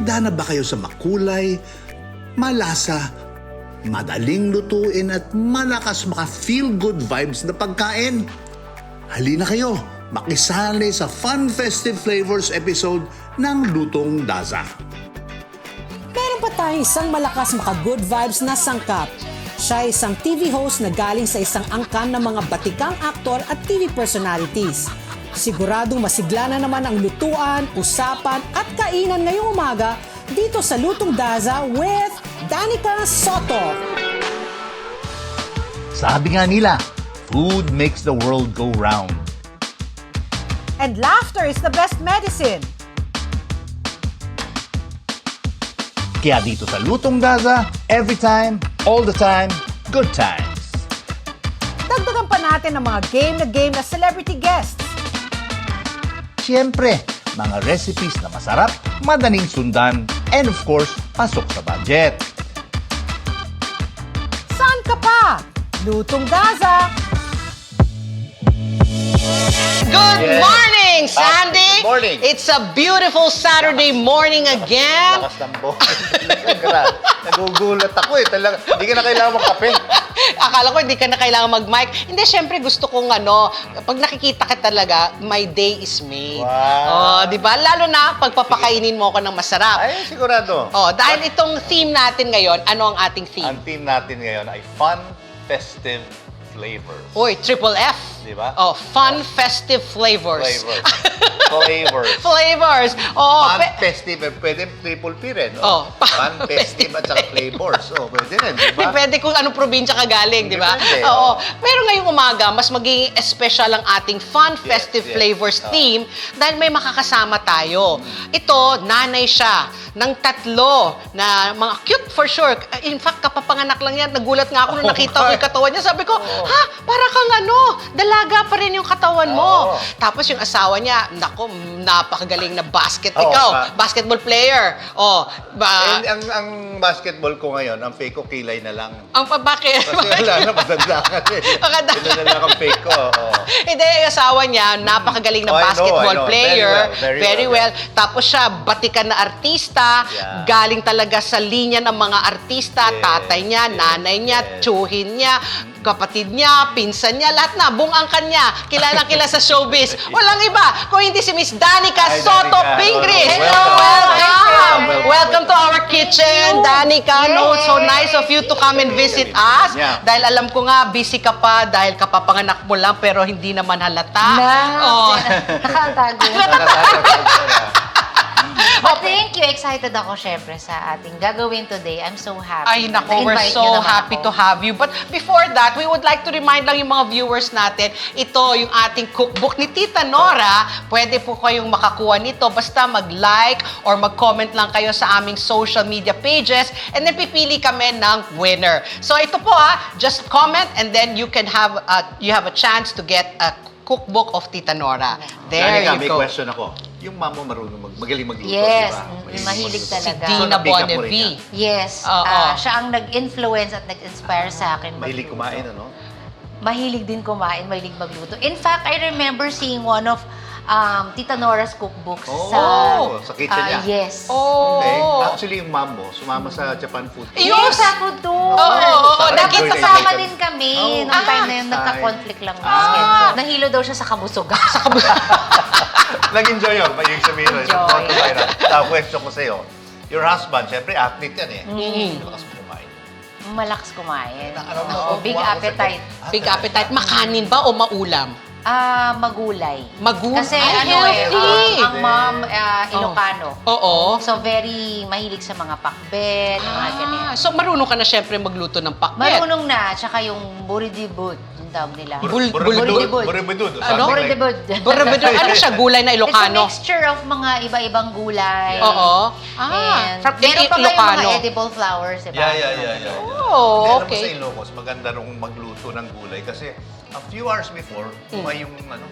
Handa na ba kayo sa makulay, malasa, madaling lutuin at malakas maka-feel-good vibes na pagkain? Halina kayo, makisali sa Fun Festive Flavors episode ng Lutong Daza. Meron pa tayong isang malakas maka-good vibes na sangkap. Siya ay isang TV host na galing sa isang angkan ng mga batikang aktor at TV personalities. Siguradong masigla na naman ang lutuan, usapan at kainan ngayong umaga dito sa Lutong Daza with Danica Soto. Sabi nga nila, food makes the world go round. And laughter is the best medicine. Kaya dito sa Lutong Daza, every time, all the time, good times. Dagdagan pa natin ang mga game na celebrity guests. Siyempre, mga recipes na masarap, madaling sundan, and of course, pasok sa budget. Saan ka pa? Lutong Daza! Good Yes. morning, Sandy! Good morning. It's a beautiful Saturday morning again. Lakas ng boses. Nagugulat ako eh. Talaga, hindi ka na kailangan magkape. Akala ko hindi ka na kailangan mag-mic. Hindi, syempre gusto kong pag nakikita ka talaga, my day is made. Wow. Oh, di ba? Lalo na pagpapakainin mo ako ng masarap. Ay, sigurado. Oh, dahil itong theme natin ngayon, ano ang ating theme? Ang team natin ngayon ay fun, festive flavors. Uy, triple F. Di ba? Oh, fun, festive flavors. Flavors. Flavors. Oh, Fun, festive, pwede triple P rin. Oh, Fun, festive, at saka flavors. Oh, pwede rin, di ba? Depende kung anong probinsya ka galing, di ba? Depende, Oo. oo. Pero ngayong umaga, mas magiging special ang ating fun, festive yes. flavors Oo. theme dahil may makakasama tayo. Ito, nanay siya ng 3 na mga cute for sure. In fact, kapapanganak lang yan. Nagulat nga ako nung nakita ko yung katawan niya. Sabi ko, ha, para kang dalaga pa rin yung katawan mo. Oo. Tapos yung asawa niya, nako, napakagaling na Oo, ikaw, basketball player. Oh, Ang basketball ko ngayon, ang fake ko kilay na lang. bakit? Kasi wala na, matanda ka eh. Maganda. Ito na lang ang fake ko. Oo. Hindi, yung asawa niya, napakagaling na Oh, I know, basketball I know. player. Very well. Tapos siya, batikan na artista. Yeah. Galing talaga sa linya ng mga artista. Yes, Tatay niya, yes, nanay niya, yes. tsuhin niya, kapatid niya, pinsan niya, lahat na. Buong angkan niya. Kilala sa showbiz. Walang iba kung hindi si Miss Danica Hi, Soto Danica. Pingris. Hello. Welcome. Welcome. Welcome to our kitchen, Danica. No, it's so nice of you to come and visit us. Yeah. Dahil alam ko nga, busy ka pa dahil kapapanganak mo lang pero hindi naman halata. Oh. Nakatago. But thank you. Excited ako syempre sa ating gagawin today. I'm so happy. Ay nako, we're Na-invite so niyo naman happy ako. to have you. But before that, we would like to remind lang yung mga viewers natin, ito yung ating cookbook ni Tita Nora. Pwede po kayong makakuha nito. Basta mag-like or mag-comment lang kayo sa aming social media pages and then pipili kami ng winner. So ito po just comment and then you can have a chance to get a cookbook of Tita Nora. There Danica, you may go. question ako. Yung mama mo magaling magluto, Yes, di ba? mahilig Si talaga. Dina So, na-pick up mo rin Bonnevie. Yes. Oo. Siya ang nag-influence at nag-inspire sa akin. Mahilig magluto. kumain, ano? Mahilig din kumain, mahilig magluto. In fact, I remember seeing one of Tita Nora's cookbooks sa kitchen niya. Yes. Oh. Okay. Actually, yung mom mo, sumama sa Japan Food. Yes, ako doon. Oo, nakita Nakasama din kami. Oh, Nung time na yun, nice. nagka-conflict lang ng schedule. Nahilo daw siya sa kabusugan. Nag-enjoy yun. Mayroong sabihin nun. Enjoy. Question ko sa'yo. Your husband, syempre, athlete yan eh. Malakas mo kumain. Malakas kumain. Ano mo, Oo, big kuha ko sa appetite. Big appetite. Makanin ba o maulam? Magulay. Ay, Kasi ano healthy. ang mom, Ilocano. Oo. So, very mahilig sa mga pakbet, mga ganyan. So marunong ka na syempre magluto ng pakbet. Marunong na, tsaka yung buridibud, yung tawag nila. Buridibud. Ano? Buridibud. Buridibud. Ano siya? Gulay na It's a Ilocano? mixture of mga iba-ibang gulay. Oo. And From meron pa kayong Ilocano. mga edible flowers, diba? Yeah. Oh, Alam mo okay. sa Ilocos, maganda nung magluto ng gulay kasi a few hours before, yung mga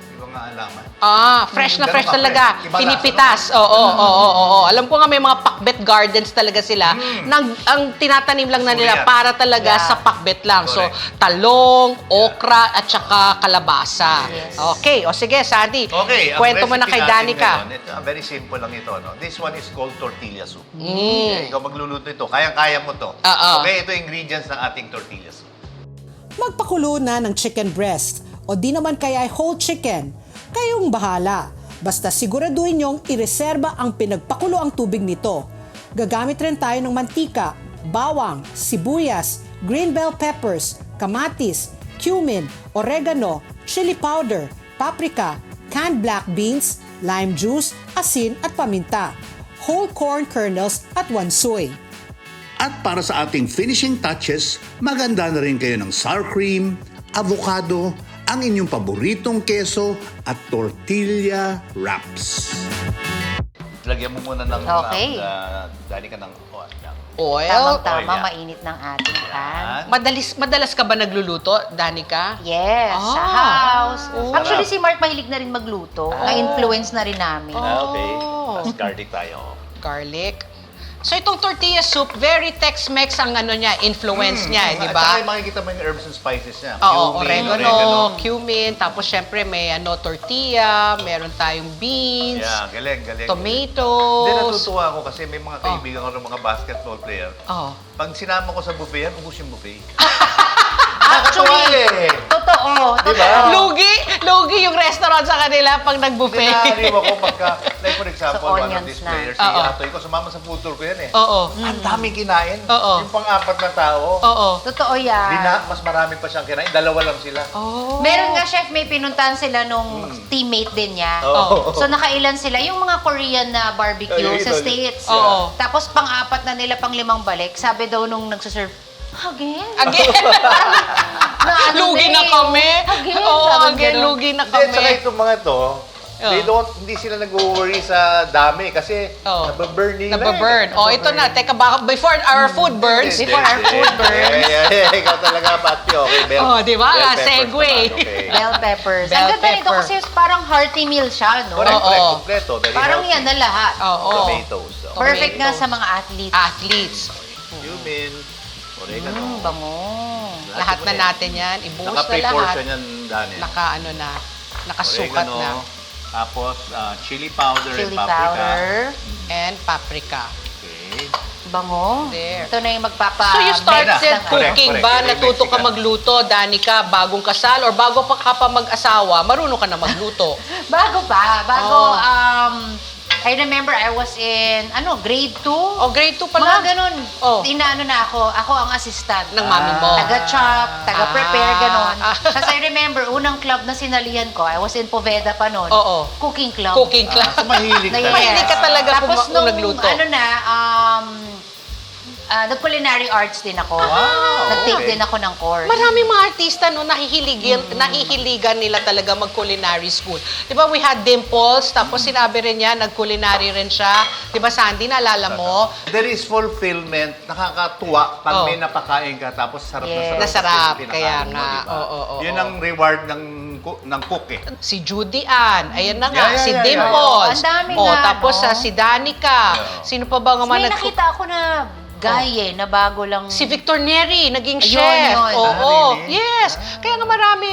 alaman. Fresh na Ganun fresh ka, talaga. fresh. Iba Pinipitas. Oo. Alam ko nga may mga pakbet gardens talaga sila. Ang tinatanim lang na nila Suriat. para talaga Yeah. sa pakbet lang. So, Correct. talong, okra, at saka kalabasa. Yes. Okay. O sige, Sandy. Okay, ang Kwento mo na recipe kay natin Danica. ngayon, ito, very simple lang ito. No? This one is called tortilla soup. Okay, ikaw magluluto ito. Kayang-kaya mo to. Oo. Okay, ito yung ingredients ng ating tortilla soup. Magpakulo na ng chicken breast o di naman kaya ay whole chicken. Kayong bahala. Basta siguraduhin nyong ireserba ang pinagpakulo ang tubig nito. Gagamit rin tayo ng mantika, bawang, sibuyas, green bell peppers, kamatis, cumin, oregano, chili powder, paprika, canned black beans, lime juice, asin at paminta, whole corn kernels at wansoy. At para sa ating finishing touches, maganda na rin kayo ng sour cream, avocado, ang inyong paboritong keso at tortilla wraps. Lagyan mo muna ng Okay. Danica ng oil. Oil. Tamang-tama, Oh, yeah. mainit ng ating pan. Madalas ka ba nagluluto, Danica? Yes, sa Ah. house. Oh. Actually, si Mark mahilig na rin magluto. Na-influence na rin namin. Okay. Tapos garlic tayo. Garlic. So itong tortilla soup, very Tex-Mex ang influence niya, di At ba? saka makikita mo yung herbs and spices niya. Oo, Cumin, oregano, cumin, tapos syempre may tortilla, meron tayong beans, Yeah, galing. tomatoes. Hindi, natutuwa ako kasi may mga kaibigan ko ng mga basketball player. Oh. Pag sinama ko sa buffet yan, ubus yung buffet. Actually, Nakakatuwa eh. totoo. Diba? Lugi yung restaurant sa kanila pag nag-buffet. Pinahariw ako pagka, like for example, Sa one of onions these na. players, si Oo. Atoy ko, sumama sa food tour ko yan eh. Oo. Ang daming kinain. Oo. Yung pang-apat na tao, Oo. Totoo yan. mas marami pa siyang kinain. Dalawa lang sila. Oh. Meron nga, chef, may pinuntahan sila nung teammate din niya. Oo. So, nakailan sila. Yung mga Korean na barbecue Ayun, sa yun. States. Oo. Tapos, pang-apat na nila, pang-limang balik. Sabi daw nung nagsaserve, again? Again. Na ano Lugi na na eh. kami. Again, Oo, sabi again, ganun. lugi na Hindi, saka kami. itong mga to, hindi sila nag-worry sa dami kasi Oh. nababurn nila. Nababurn. Oh, ito na. Teka, before our food burns. Before our food burns. Yeah. Ikaw talaga, Pati. Okay, bell. Oh, di ba? bell peppers Segue. naman, okay. Bell peppers. Bell Ang ganda nito pepper. kasi parang hearty meal siya, no? Correct, Oo. kompleto. Very Parang healthy. yan na lahat. Oo. Tomatoes. Perfect nga Tomatoes. sa mga athletes. Athletes. Cumin, oregano. Bango. Lahat na natin yan. Ibuhos na lahat. Naka-pre-portion yan, Daniel. Nakasukat Oregano, na. tapos chili powder Chili and paprika. powder. And paprika. Okay. Bango. There. Ito na yung magpapa... So you started Correct, cooking correct. ba? Yung Natuto ka Mexican. magluto, Danica, bagong kasal? Or bago pa ka pa mag-asawa, marunong ka na magluto? Bago pa. Oh. I remember I was in, grade 2? O, grade 2 pa Mga lang? ganun. Oh. Inaano na ako. Ako ang assistant. Ng mami mo? Taga-chop, taga-prepare, Ah. ganon. Kasi I remember, unang club na sinalihan ko, I was in Poveda pa noon. Oo. Cooking club. Cooking class. So mahilig Na ka. yes. Mahilig ka talaga Tapos kung nung, nagluto. nag-culinary arts din ako. Wow, Nag-take okay. din ako ng course. Maraming mga artista no nahihiligan nila talaga mag-culinary school. 'Di ba we had Dimples, tapos sinabi rin niya nag-culinary rin siya. 'Di ba Sandy, naalala mo? There is fulfillment, nakakatuwa pag Oh. may napakain ka tapos sarap Yes. na sarap. Nasarap, yung kaya pinakain mo, nga. diba? Oo. Yun ang reward ng cook eh. Si Judy Ann, ayan na nga, Yeah, si yeah, yeah, Dimples. yeah. Ang dami Oh, nga, tapos no? si Danica. Yeah. Sino pa ba nga May man nakita ako na guy na bago lang. Si Victor Neri, naging Ayun, chef. yun. Oo, really? yes. Kaya nga marami,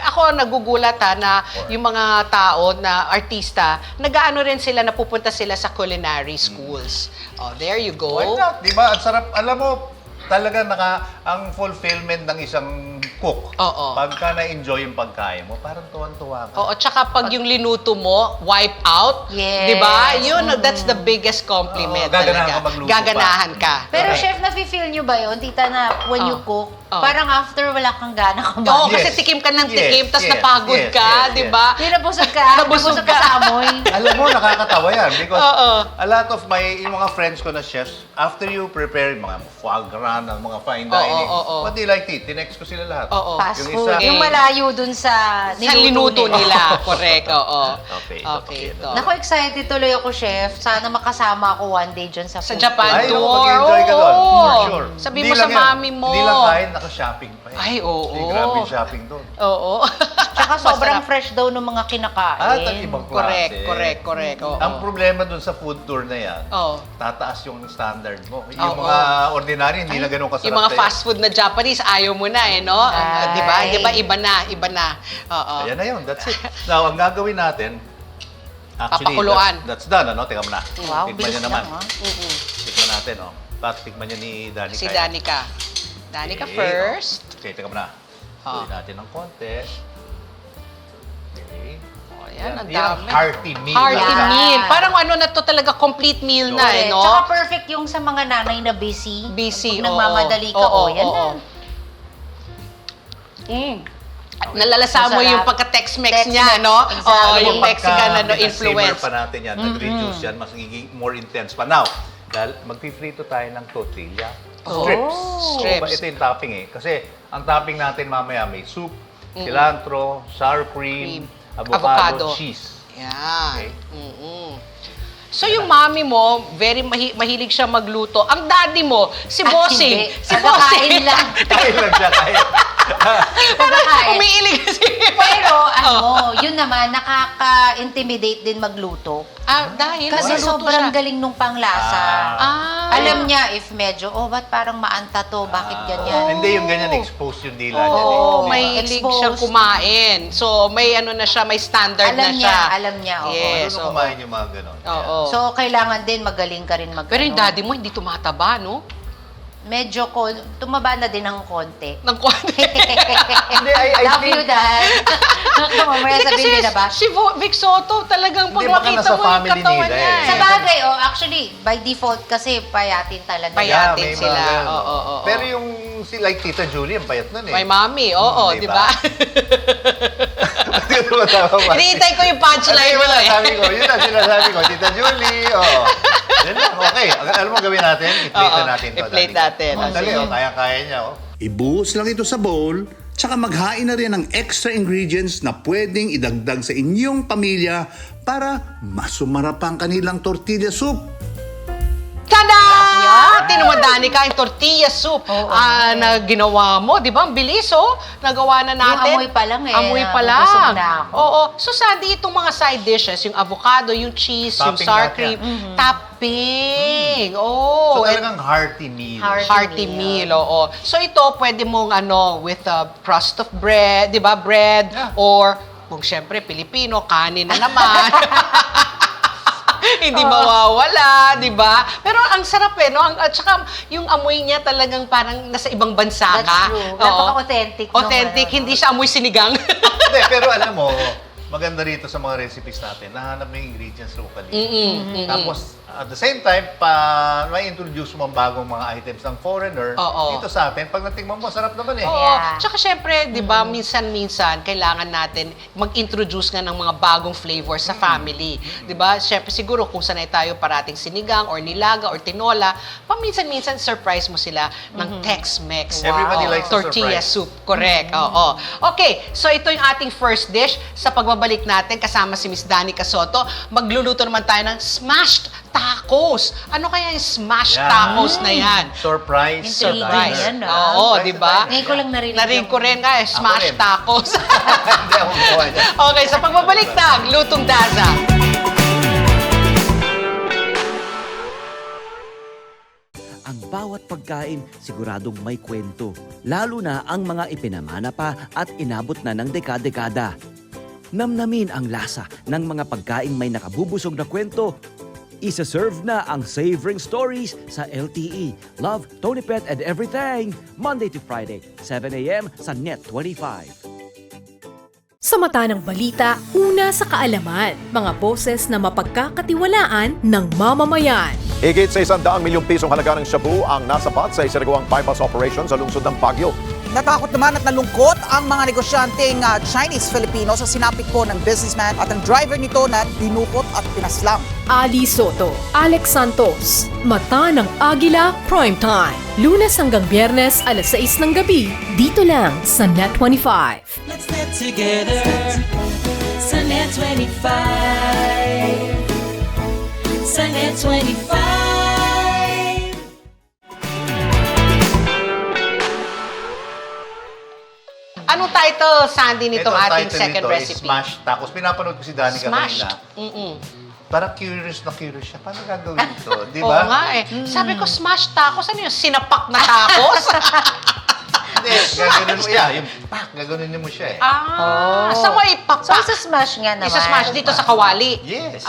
ako nagugulat na yung mga tao na artista, nag-aano rin sila, napupunta sila sa culinary schools. Oh, there you go. Why not? Diba? Ang sarap. Alam mo, talaga ang fulfillment ng isang cook. Oo. Pagka na-enjoy yung pagkain mo, parang tuwan-tuwa ka. Oo, tsaka pag yung linuto mo, wipe out, Yes. di ba? Yun, that's the biggest compliment Oo, gaganahan talaga. ka magluto Gaganahan ka. Pero Correct. chef, nafe-feel nyo ba yun, tita, na when you Oh. cook, Oh. parang after wala kang gana Oo, kumain? kasi Yes. tikim ka ng Yes, tikim, tapos yes, napagod yes, ka, yes, di yes. ba? Hindi nabusog ka. Nabusog Nabusog ka ka. sa amoy. Alam mo, nakakatawa yan because Oo. a lot of yung mga friends ko na chefs, after you prepare mga foie gras, mga fine dining, oo. what do you like to eat? Tinext ko sila lahat. Oo. Fast Yung food. isa- Yung malayo dun sa Sa linuto nila. Correct, oo. Okay, Okay, ito. okay. Naku, excited tuloy ako, chef. Sana makasama ako one day dyan sa Sa food Japan Ay, tour. naku, mag-enjoy ka doon. Oo. For sure. Sabi Hindi mo sa lang yan. mami mo. Hindi lang kain, Tapos shopping pa eh. Ay, oo. Kasi grabe yung shopping doon. Oo. Tsaka sobrang Masarap. fresh daw ng mga kinakain. At ibang klase. Correct. Oo. Ang problema doon sa food tour na yan, Oo. tataas yung standard mo. Yung Oo. mga ordinary, hindi na ganun kasarap Yung mga sa'yo. fast food na Japanese, ayaw mo na no? Ay. Di ba? Iba na. Oo. Ayan na yun, that's it. Now, ang gagawin natin, actually, Papakuluan. that's done, ano? Tingnan mo na. Wow, Tikman bilis niya naman. lang, Tikman natin, oh. Tapos tikman niya ni Danica. Si yan. Danica. Danica Okay, first. Okay, tingnan mo na. Oh. Tuloy natin ng konti. Okay. Oh, yan, ang Yan ang dami. hearty meal. Hearty Yeah. meal. Parang ano na to talaga, complete meal na Correct. no? Tsaka perfect yung sa mga nanay na busy. Busy, Pag nagmamadali ka, yan na. Nalalasa mo Masarap. yung pagka-Tex-Mex niya, Tex-Mex, no? exactly. Oo, yung Pagka Mexican pinasimmer influence. pa natin yan, nag-reduce yan, mas magiging more intense pa. Now, dahil magpi-frito tayo ng tortilla. Strips. Strips. Ito yung topping eh. Kasi ang topping natin mamaya may soup, cilantro, sour cream, avocado, cheese. Yan. Okay. So yung mami mo, very mahilig siya magluto. Ang daddy mo, si Bossing. Hindi. Si Pagkakain lang. Kain lang siya, kain. Pagkakain. Umiilig kasi. Pero yun naman, nakaka-intimidate din magluto. Dahil Kasi nagluluto sobrang siya. galing nung panglasa. Alam niya if medyo, ba't parang maanta to, bakit ganyan? Hindi yung ganyan, expose yung dila niya. Oo, eh. may Diba? hilig Exposed. siyang kumain. So, may ano na siya, may standard na Alam siya. alam niya, oo. Yes, Ano kumain yung mga ganon? Oo. So, kailangan din magaling ka rin mag Pero yung daddy mo, hindi tumataba, no? Medyo tumaba na din ng konti. Ng konti. Hindi, I Love think, you, Dad. Mamaya Hindi sabihin nila ba? si Vic Soto talagang pag Hindi, baka makita nasa mo yung family katawan nila niya. eh. Sa bagay, actually, by default kasi payatin talaga. Payat. Payatin may sila. mga ganon. Oo. Pero yung like Tita Julie, ang payat nun eh. May mami, oo, di ba? Hindi ko matama ba? Hinihintay ko yung punchline mo eh. Sabi ko, yun ang sinasabi ko, Tita Julie, Yan lang, okay. Alam mo gawin natin? I-plate Oo, na natin to. i-plate Danica. natin. Dali, kaya-kaya niya, Ibuhos lang ito sa bowl, tsaka maghain na rin ng extra ingredients na pwedeng idagdag sa inyong pamilya para masumara pa ang kanilang tortilla soup. Tada! Tinuman Danica yung tortilla soup na ginawa mo. Di ba? Ang bilis, Nagawa na natin. amoy pa lang eh. Amoy pa Nabubusog lang. na ako. Oo. So, Sandy, itong mga side dishes, yung avocado, yung cheese, yung Topping sour lahat cream, yan. topping. So Oh. talagang hearty meal. Hearty meal, oo. So ito, pwede mong with a crust of bread, di ba? Bread, or kung syempre, Pilipino, kanin na naman. Hindi mawawala, di ba? Pero ang sarap no? At saka yung amoy niya talagang parang nasa ibang bansa That's ka. true. Oo. Napaka-authentic. Authentic, hindi siya amoy sinigang. Hindi, pero alam mo, maganda rito sa mga recipes natin, nahanap mo yung ingredients locally. Tapos, at the same time, may introduce mo ang bagong mga items ng foreigner Oo. dito sa atin. Pag natingnan mo, sarap naman eh. Oo. Yeah. Tsaka syempre, di ba, minsan-minsan, kailangan natin mag-introduce nga ng mga bagong flavors sa family. Di ba? Syempre, siguro kung sanay tayo parating sinigang or nilaga or tinola, paminsan-minsan surprise mo sila ng Tex-Mex. Everybody likes a tortilla surprise. soup. Correct. Oo. Okay, so ito yung ating first dish. Sa pagbabalik natin, kasama si Miss Danica Soto, magluluto naman tayo ng smashed tacos. Ano kaya yung smashed Yan. tacos na yan? Surprise. Intriguing diner. yan, Oo, Surprise di ba? diner. Ngayon ko lang narinig. Narinig ko rin nga, smashed rin. tacos. Hindi ako gawa niya. Okay, sa pagbabalik na, Lutong Daza. Ang bawat pagkain siguradong may kwento, lalo na ang mga ipinamana pa at inabot na ng dekada-dekada. Namnamin ang lasa ng mga pagkaing may nakabubusog na kwento. Isa-serve na ang Savoring Stories sa LTE. Love, Tony Pet and Everything. Monday to Friday, 7 a.m. sa Net 25. Sa mata ng balita, una sa kaalaman, mga boses na mapagkakatiwalaan ng mamamayan. Higit sa 100 milyong pisong halaga ng shabu ang nasapat sa isinagawang bypass operation sa lungsod ng Baguio. Natakot naman at nalungkot ang mga negosyanteng Chinese-Filipino sa sinapit po ng businessman at ang driver nito na dinukot at pinaslang. Ali Soto, Alex Santos, Mata ng Agila Primetime. Lunes hanggang Biyernes, alas 6 ng gabi, dito lang sa Net 25. Let's net together sa Net 25. Sa Net 25. Anong title, Sandy, nitong Ito, ang ating title second nito is recipe? Smashed tacos. Pinapanood ko si Danica Smashed. kanina. Parang curious siya. Paano gagawin ito? Di Oo ba? nga eh. Sabi ko, smashed tacos, ano yun? Sinapak na tacos? Hindi, gagawin mo. Yeah, yung gagawin mo siya eh. Saan mo ipapak? So, isa-smash nga naman. Isa-smash dito sa kawali? Yes.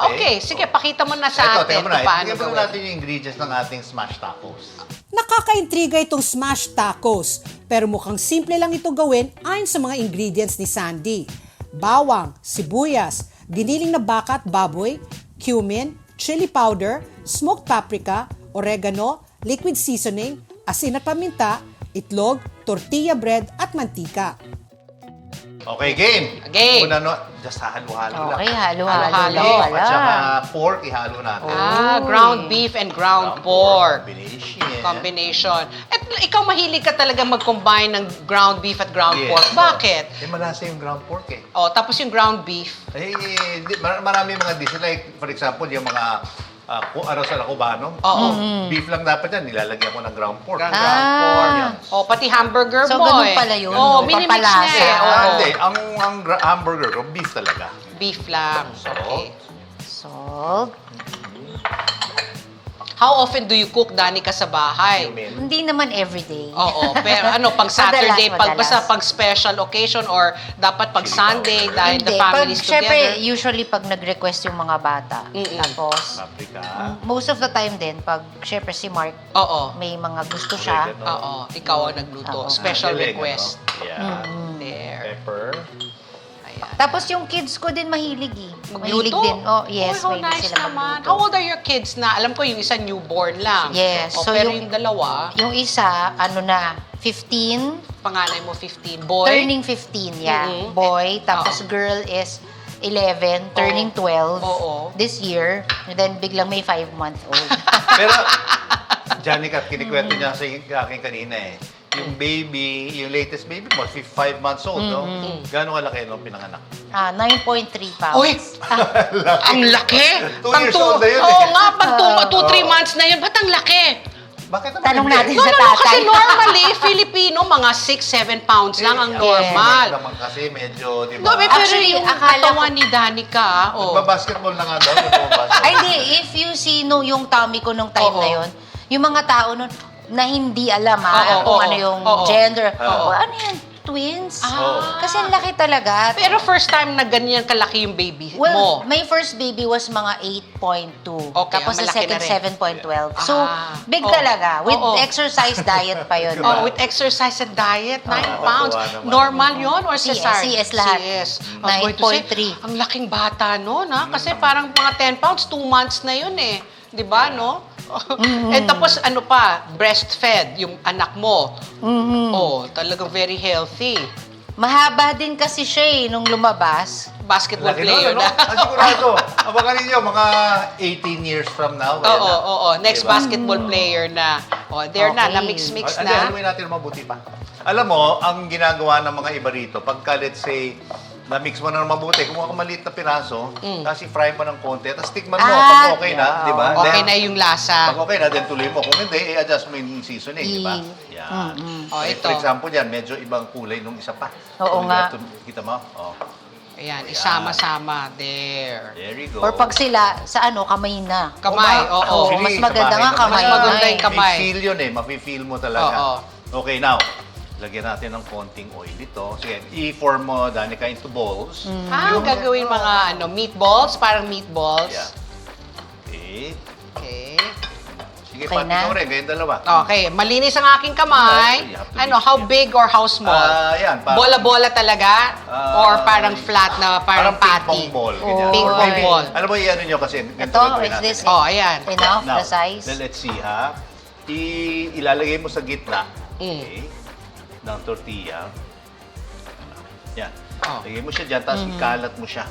Okay. Sige, pakita mo na sa Ito, atin tingnan mo na. kung paano Tingnan mo gawin. natin yung ingredients ng ating smashed tacos. Nakakaintriga itong smashed tacos, pero mukhang simple lang ito gawin ayon sa mga ingredients ni Sandy. Bawang, sibuyas, giniling na baka at baboy, cumin, chili powder, smoked paprika, oregano, liquid seasoning, asin at paminta, itlog, tortilla bread at mantika. Okay, game. Game. Una, just halo-halo lang. Okay, halo-halo Halo-halo. lang At pala. saka pork, ihalo natin. Ground beef and ground pork. Combination. Combination. At ikaw mahilig ka talaga mag-combine ng ground beef at ground pork. Bakit? Eh, malasa yung ground pork eh. Tapos yung ground beef. Marami mga dishes. Like, for example, yung mga aros ala cubano. Beef lang dapat yan. Nilalagyan ko ng ground pork. Ground pork. Yan. Pati hamburger So, mo ganun eh. pala yun, no? Minimix niya Pampalasa. eh. Hindi. Ang hamburger ko, beef talaga. Beef lang. Okay. Salt. How often do you cook, Danica, sa bahay? Hindi naman everyday. Oo, pero pag Saturday, Madalas. basta pag special occasion or dapat pag Sunday dahil the family's Siyempre, together. usually pag nag-request yung mga bata. Tapos, Paprika. most of the time din, pag siyempre si Mark, Oo. may mga gusto siya. Oregano. Oo, ikaw ang nagluto. Oo. Special Galing, request. ano? Yeah. There. Pepper. Ayan. Tapos yung kids ko din mahilig eh. Mahilig Magluto? din. Oh, yes, how mahilig nice sila naman. magluto. How old are your kids na? Alam ko yung isa newborn lang. Yes. So, pero yung- yung dalawa, Yung isa, 15, panganay mo 15. Boy? turning 15, yeah. Mhm. Boy. Tapos Oo. girl is 11, turning 12 Oo. this year. And then biglang may 5-month-old. Pero, Janica, kinikwento niya sa akin kanina eh. Yung baby, yung latest baby mo, 5 months old, no? Gano'ng kalaki nung pinanganak? 9.3 pounds. Uy! Ang laki! 2 years old na yun Oo eh. nga, pag 2-3 months na yun, ba't ang laki? Bakit naman? Tanong hindi? natin No, sa no, kasi tatay. normally, Filipino, mga 6-7 pounds lang ang Eh, normal. naman kasi medyo, di No, ba? pero Actually, yung akala katawan ni Danica, Magbabasketball na nga daw. Magbabasketball. Ay, hindi. If you see yung tummy ko nung time Oo. na yun, yung mga tao nun, na hindi alam Oo, kung oo, ano yung oo. gender. Oo. O, ano yan? Twins? Ah. Kasi ang laki talaga. Pero first time na ganyan kalaki yung baby Well, mo. my first baby was mga 8.2. Okay, Tapos sa malaki second, na rin. 7.12. So, Ah, big oo. talaga. With Oo. exercise diet pa yun. Oh, with exercise and diet, 9 pounds. naman. Normal yon or CS, cesarean? CS lahat. CS. I was going to say, 9.3. ang laking bata no, na? Kasi parang mga 10 pounds, 2 months na yun eh. Di ba, no? And tapos ano pa, breastfed yung anak mo. Oh, talagang very healthy. Mahaba din kasi siya nung lumabas. Basketball Laki player nun, ano? na. Sigurado. Abangan ninyo, mga 18 years from now. Oo, oo. Next Diba? basketball player na. Oh, there na, Okay. na-mix-mix Ano, na. haluin natin mabuti pa. Alam mo, ang ginagawa ng mga iba rito, pagka let's say, na-mix mo na mabuti, kumuha ka maliit na piraso, tapos i-fry mo ng konti, tapos tikman mo, pag okay na, di ba? Okay Then, na yung lasa. pag okay na, then tuloy mo. Kung hindi, i-adjust mo yung seasoning, di ba? Yan. Oh, Eh, ito. For example, yan, medyo ibang kulay nung isa pa. Oo Kung nga. Kita mo? Oh. Ayan, isama-sama. There. There you go. Or pag sila, sa kamay na. Kamay, oo. Mas maganda nga kamay. Mas maganda yung kamay. May feel yun eh. Mafe-feel mo talaga. Oo. Okay, now, lagyan natin ng konting oil ito. Sige, i-form mo, Danica, into balls. Gagawin mga meatballs, parang meatballs. Yeah. Okay. Okay. Sige, Okay pati na? ikaw rin, kayong dalawa. Okay, malinis ang aking kamay. You have to Ano, be- how big or how small? Yan, parang- Bola-bola talaga? Or parang flat na parang ping-pong patty? ball. ganyan. Ping-pong Or maybe- ball. Alam mo, i-ano nyo kasi. ganito Ito, gagawin is natin. this Oh, ayan. enough, Now, the size? then let's see, ha? Ilalagay mo sa gitna. Okay. Ng tortilla. Yan. Oh. Lagay mo siya dyan, tapos ikalat mo siya.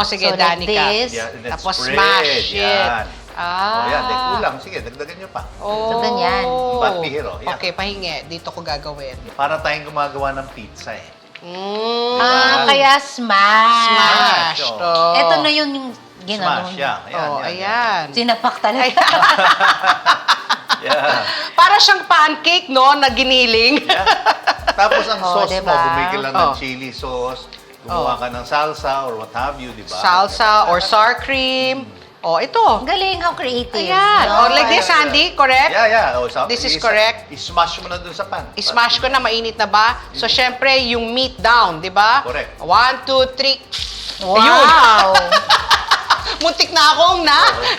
Sige, So, like Danica. this. Yeah, and then Tapos spread. smash it. Yan. Ah. O yan, kulang. Sige, dagdagan nyo pa. Oh. So, ganyan. Ba't bihiro? Yan. Okay, pahingi. Dito ko gagawin. Para tayong gumagawa ng pizza eh. Kaya smash. Smash. Oh. Oh. Ito na yun yung ginano. Smash, yeah. Ayan, Oh, yan, ayan. Sinapak talaga. Yeah. Para siyang pancake, no, na giniling. Tapos ang Oh, sauce diba? mo, bumigil lang ng Oh. chili sauce, gumawa ka ng salsa or what have you, di ba? Salsa or sour cream. Oh, ito. Ang galing, how creative. Ayan. no? Oh, like this, Sandy, correct? Yeah. Oh, This is correct. I-smash mo na dun sa pan. I-smash ko na, mainit na ba? So, syempre, yung meat down, di ba? Correct. 1, 2, 3. Wow! Ayun. Muntik na akong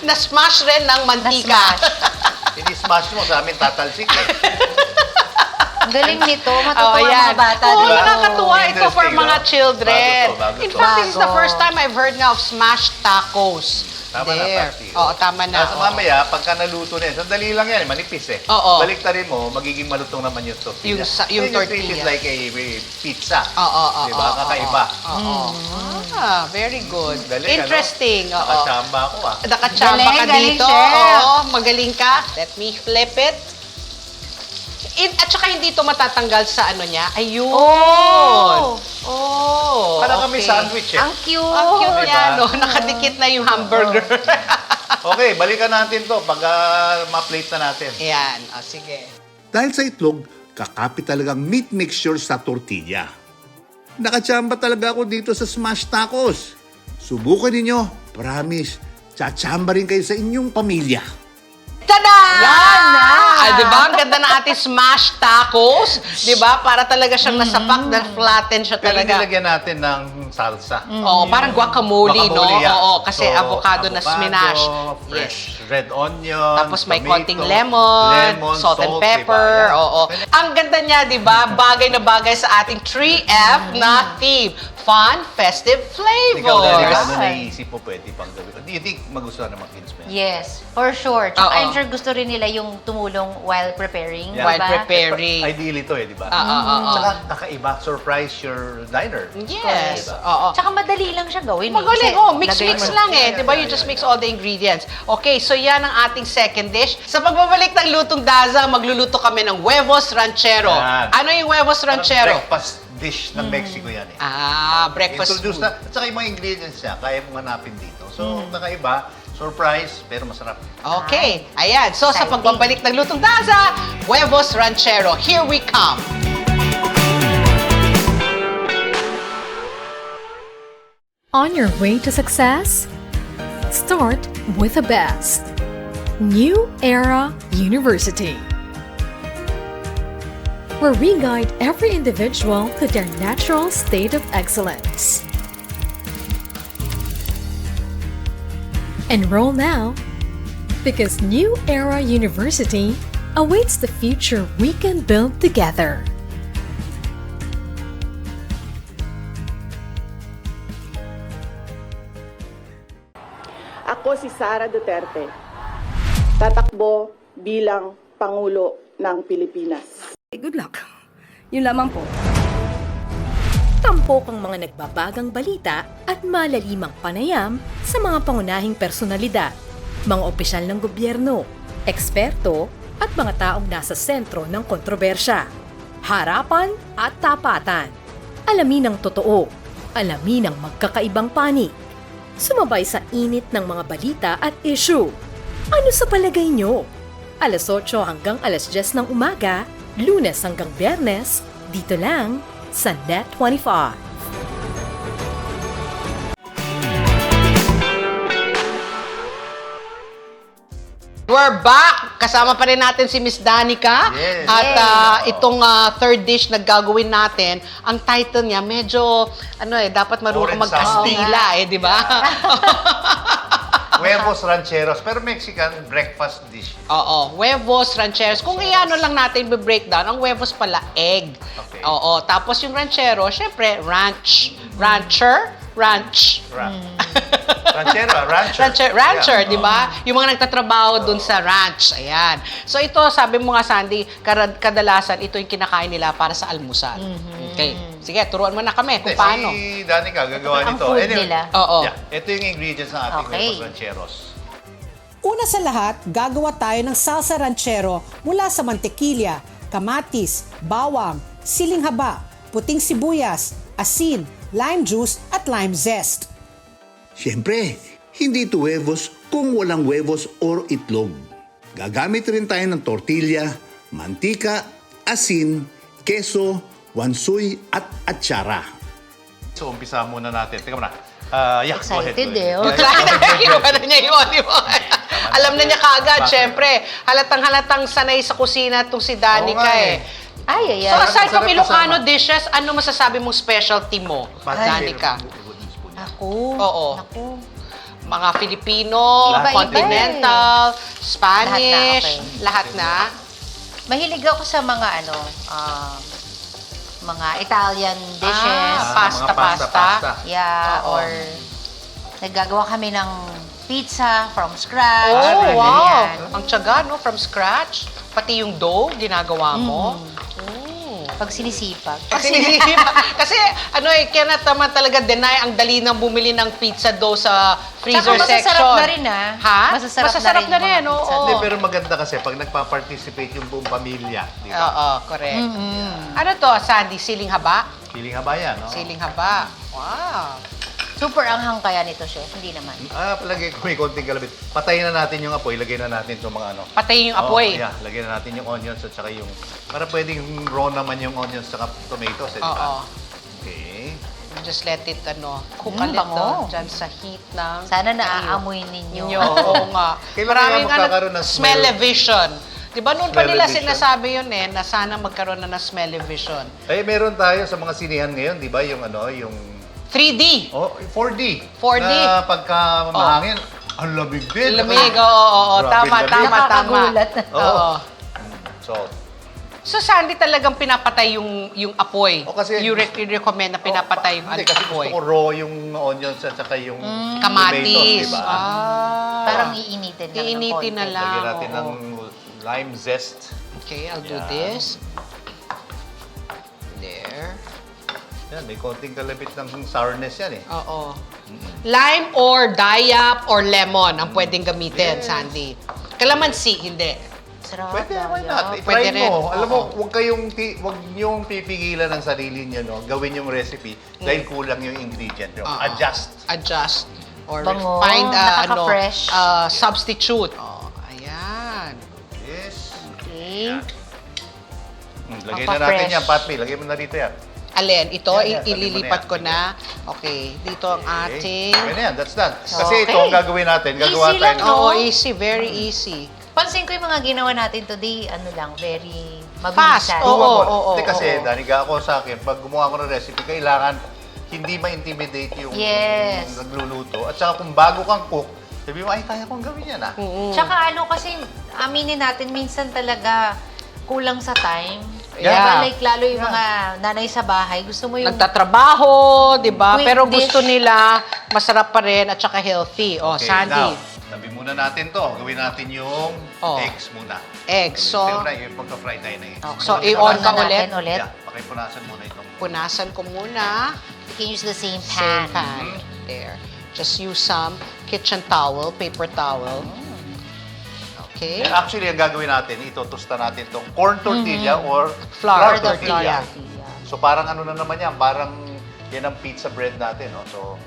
na-smash rin ng mantika. Ini-smash mo, sa amin tatalsik eh. Ang galing nito, Oh, matutuwa ayan. mga bata. Oo, dito. nakakatuwa ito for Interesting, mga no? children. Bago to. In fact, this is the Bago. first time I've heard nga of smashed tacos. Tama na, There. Pati. Oo, tama na. Tapos Oo. mamaya, pagka naluto na yan, sandali lang yan, manipis eh. Oo. Baliktarin mo, magiging malutong naman yung tortilla. Yung Then you treat tortilla. it like a pizza. Oo. Diba? Kakaiba. Oo. Ah, very good. Galing, Interesting. Ano? Oo. Nakachamba ako ah. Nakachamba ka Galing, dito. chef. Oo, magaling ka. Let me flip it. At saka hindi ito matatanggal sa ano niya. Ayun. Oh! Oh. Parang kami sandwich eh. Ang cute. Ang cute Diba? niya, no? Nakadikit na yung hamburger. Okay, balikan natin to pag ma-plate na natin. Ayan. O, sige. Dahil sa itlog, kakapit talagang meat mixture sa tortilla. Nakachamba talaga ako dito sa smash tacos. Subukan ninyo, promise, chachamba rin kayo sa inyong pamilya. Tada! Yan na! Di ba? Ang ganda ng ating smash tacos. Di ba? Para talaga siyang nasapak na flatten siya Pero talaga. nilagyan natin ng salsa. Oo, parang guacamole, no? Yeah. Oo, kasi So, avocado na sminash. Fresh red onion, Tapos may tomato, konting lemon, salt and pepper. diba? Yan. Oo. Ang ganda niya, di ba? Bagay na bagay sa ating 3F na theme. Fun, festive Ikaw, Danica, flavors. ano naisip mo pwede pang gawin? Do you think magustuhan ng mga kids mo yan? Yes, for sure. Tsaka Oo. I'm sure gusto rin nila yung tumulong while preparing. Yeah. While diba? preparing. Ideally to eh, di ba? Oo. Tsaka kakaiba, surprise your diner. Yes. Diba? Oo. Tsaka madali lang siya gawin. Magaling. Kasi Oh, lagay mix-mix mo- lang eh. Diba? You just mix all the ingredients. Okay, so yan ang ating second dish. Sa pagbabalik ng Lutong Daza, magluluto kami ng huevos ranchero. Yan. Ano yung huevos Parang ranchero? breakfast dish ng Mexico yan eh. Breakfast Introduce food. na. At saka yung mga ingredients niya, kaya mong hanapin dito. So, kakaiba, surprise, pero masarap. Okay, ayan. So, sa Exciting. pagbabalik ng Lutong Daza, huevos ranchero. Here we come. On your way to success? Start with the best. New Era University, where we guide every individual to their natural state of excellence. Enroll now, because New Era University awaits the future we can build together. Ako si Sara Duterte. Tatakbo bilang Pangulo ng Pilipinas. Good luck. Yun lamang po. Tampok ang mga nagbabagang balita at malalimang panayam sa mga pangunahing personalidad, mga opisyal ng gobyerno, eksperto at mga taong nasa sentro ng kontrobersya. Harapan at tapatan. Alamin ang totoo. Alamin ang magkakaibang panig. Sumabay sa init ng mga balita at issue. Ano sa palagay nyo? Alas 8 hanggang alas 10 ng umaga, Lunes hanggang Biyernes, dito lang sa Net25. We're back! Kasama pa rin natin si Miss Danica. Yes. At itong third dish na gagawin natin, ang title niya medyo, dapat marunong Foreign mag-Kastila di ba? Huevos rancheros, pero Mexican breakfast dish. Oo, huevos, rancheros. Kung iano lang natin i-breakdown, ang huevos pala, egg. Okay. Oo, tapos yung ranchero, syempre, ranch. Rancher, ranch. Ranchero, rancher. Rancher, Yeah. di ba? Yung mga nagtatrabaho dun sa ranch. Ayan. So ito, sabi mo nga, Sandy, kadalasan, ito yung kinakain nila para sa almusal. Okay. Sige, turuan mo na kami kung paano. Si Danica gagawa Ang nito. food Anyway, nila. Oo. Yeah, ito yung ingredients ng ating Okay. huevos rancheros. Una sa lahat, gagawa tayo ng salsa ranchero mula sa mantekilya, kamatis, bawang, siling haba, puting sibuyas, asin, lime juice at lime zest. Siyempre, hindi ito huevos kung walang huevos or itlog. Gagamit rin tayo ng tortilla, mantika, asin, keso, wansoy at atsara. So, umpisa muna natin. Teka muna. Yeah, go ahead. Excited Go ahead. Kinuha na niya yun, di ba? Alam na niya kaagad, syempre. Halatang sanay sa kusina itong si Danica Oo nga eh. Ay, So aside from Masarap Ilocano kasama. dishes, ano masasabi mong specialty mo, Danica? Ako. Oo. Naku. Mga Filipino, Iba-iba continental, Spanish, lahat na. Mahilig ako sa mga mga Italian dishes. Pasta. pasta. Yeah, Oo. or naggagawa kami ng pizza from scratch. Oh, Ganyan. wow! Ang tiyaga, no? From scratch. Pati yung dough, ginagawa mo. Pag sinisipag. Kasi cannot naman talaga deny ang dali ng bumili ng pizza dough sa freezer Tsaka section. masasarap na rin, Ha? Masasarap na rin yung mga pizza. oo. Hindi, pero maganda kasi pag nagpa-participate yung buong pamilya. Di ba? Oo, correct. Ano to, Sandy? Siling haba? Feeling haba yan, no? Siling haba. Wow. Super anghang kaya nito, chef. Hindi naman. Palagay ko may konting kalabit. Patayin na natin yung apoy. Lagay na natin itong mga ano. Patayin yung apoy. Yeah, lagyan na natin yung onions at saka yung... Para pwedeng raw naman yung onions at saka tomatoes. Eh, di ba? Oo. Okay. Just let it, cook a little bango. dyan sa heat ng... Sana naaamoy ninyo. Oo nga. Kailan Maraming kaya magkakaroon ng smell-o-vision. Di ba noon pa nila Smell-o-vision? sinasabi yun na sana magkaroon na ng smell-o-vision. Eh, meron tayo sa mga sinihan ngayon, di ba? Yung yung... 3D. 4D. 4D. Na pagka mahangin, ang lamig din. Lamig, oo. Grabe lamig. Tama. Oo. So, So, Sandy talagang pinapatay yung apoy. O, kasi- You recommend na pinapatay yung hindi, kasi apoy. gusto ko raw yung onions at saka yung Kamatis. tomatoes, di ba? Parang iinitin lang Iinitin na ng konti. lang. Lagyan natin oo. ng lime zest. Okay, I'll do Yan. this. There. Yan, may konting kalabit ng sourness yan eh. Oo. Lime or dayap or lemon ang pwedeng gamitin, Sandy. Kalamansi, hindi. Sarap. Pwede, why Daya. not? Pwede I-try rin, mo. Alam mo, oo. huwag niyong pipigilan ang sarili niyo, no? Gawin yung recipe dahil kulang yung ingredient niyo. Oo. Adjust. Or Bango, find nakaka-fresh. substitute. Oh, ayan. Yes. Okay. Lagay na natin Papa-fresh. yan, Patri. Lagay mo na rito yan. Alin, ito, Yan, ililipat ko sabi mo na na. Okay, dito ang ating... Okay na yan, that's done. Kasi Okay. ito ang gagawin natin. Gagawa Easy tayo lang, ng... no? Oo, easy, very easy. Pansin ko yung mga ginawa natin today, very Fast, mabilisan. oo. Hindi kasi, Danica, ako sa akin, pag gumawa ko ng recipe, kailangan hindi ma-intimidate yung Yes. nagluluto. At saka kung bago kang cook, sabi mo, ay, kaya kong gawin yan, ah. Tsaka kasi, aminin natin, minsan talaga kulang sa time. Yeah. Like, lalo yung mga nanay sa bahay, gusto mo yung... Nagtatrabaho, di ba? Quick Pero dish. gusto nila masarap pa rin at saka healthy. Oh, Okay, Sandy, now, tabi muna natin to. Gawin natin yung Oh. eggs muna. eggs. So, Siyempre, yung pagka-fry tayo ng eggs. so i-on ka na ulit. natin ulit. Yeah, pakipunasan muna itong... Punasan ko muna. You can use the same Same pan. pan. There. Just use some kitchen towel, paper towel. Okay. Actually, ang gagawin natin, ito, tosta natin itong corn tortilla or Flour tortilla. tortilla. So, parang ano na naman yan, parang yan ang pizza bread natin, no? So,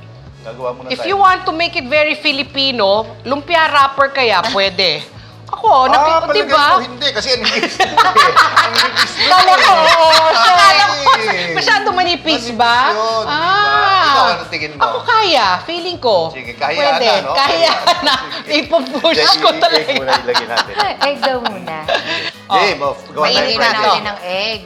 gagawa muna If tayo. you want to make it very Filipino, lumpia wrapper kaya pwede. Ako, palagay di ba? ko, hindi, kasi ang nipis na eh. Ang nipis na Kala ko, eh. akala ko, Eh. masyado manipis ba? Manipis yun, di ba? Ikaw, ano tingin mo? Ako kaya, feeling ko. Sige, kaya Pwede, na, no? kaya na. Sige. Ipupush ko Egg talaga. muna ilagay natin. Egg daw muna. Game of, gawa tayo Mainit fried natin egg. ng egg.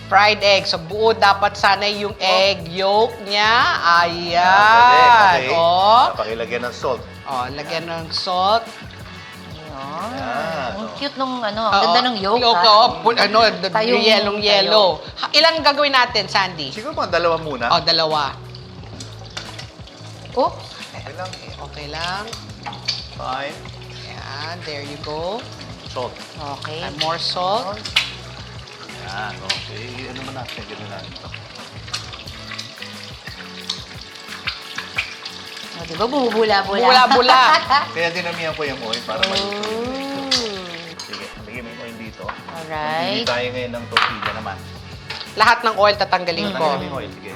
Fried egg. So, buo dapat sana yung egg yolk niya. Galing, Ayan. Oh. Pakilagyan ng salt. Oh, lagyan ng salt. Yun. Yan. Ang cute nung ganda ng yolk. Yolk, ha? oh. Tayong- Yellow. Ilang gagawin natin, Sandy? Siguro mga dalawa muna. Oh, dalawa. Oh, Okay lang. Okay lang. Fine. Ayan, there you go. Salt. okay. And more salt. Yan, okay. Ano man natin, gano'n natin ito. Oh, di ba? Bumubula-bula. Bula-bula. Kaya dinamihan ko yung oil para maluto. Sige, lagyan mo yung oil dito. Hindi Alright. tayo ngayon ng tortilla naman. Lahat ng oil tatanggalin ko. Lagyan mo yung oil, sige.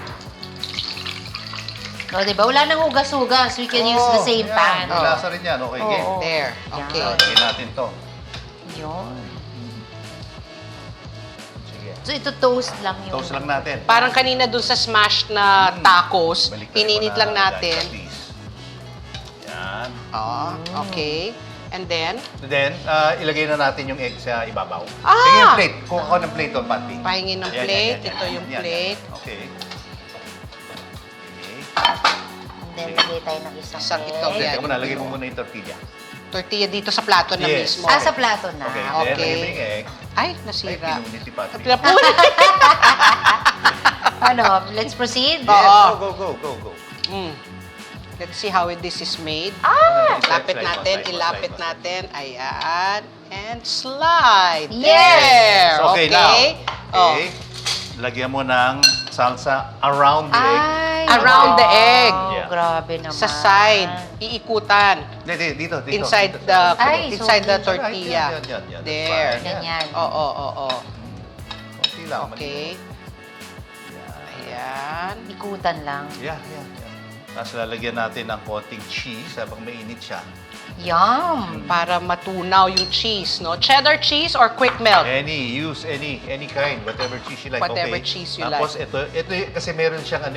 Oh, di ba? Wala nang hugas-hugas. We can use the same yan. pan. May lasa rin yan. Okay, game. Oo. There. Okay. Lagyan natin to. Yun. So, ito toast lang yung... Toast lang natin. Parang kanina dun sa smashed na tacos, Balik-balik ininit ko na, lang natin. guys, Yan. Okay. And then, Ilagay na natin yung egg sa ibabaw. Ah! Sige yung plate. Kuha ko ng plate doon, Pati. pahingin ng Yan, plate. yan, yan, Ito yan, yung yan, plate. yan. Okay. And then, lagay tayo ng isang Isang egg. itlog yan. Teka muna, lagay mo muna yung tortilla. Tortilla dito sa plato na Yes. mismo. Sa plato na. Okay, then Okay. lagay mo yung egg. Ay, Ay, nasira. pinunit si Pati. Pinapunit. Ano, let's proceed? Yes, Oo. go. Let's see how this is made. Slide, Ilapit natin, slide, ilapit slide. natin. Ayan. And slide. Yes! There. So, okay, now. Oh. Okay. Lagyan mo ng salsa around the egg. Ay, Around the egg. Yeah. Grabe naman. Sa side. Iikutan. Dito. Inside dito. the Ay, inside the sorry. tortilla. Yan. There. Ganyan. Oo. Konti lang. Okay. Ayan. Ikutan lang. Yeah. Tapos lalagyan natin ng konting cheese habang mainit siya. Yum! Para matunaw yung cheese, no? Cheddar cheese or quick melt? Use any kind, whatever cheese you like. Whatever okay. cheese you Tapos like. ito kasi meron siyang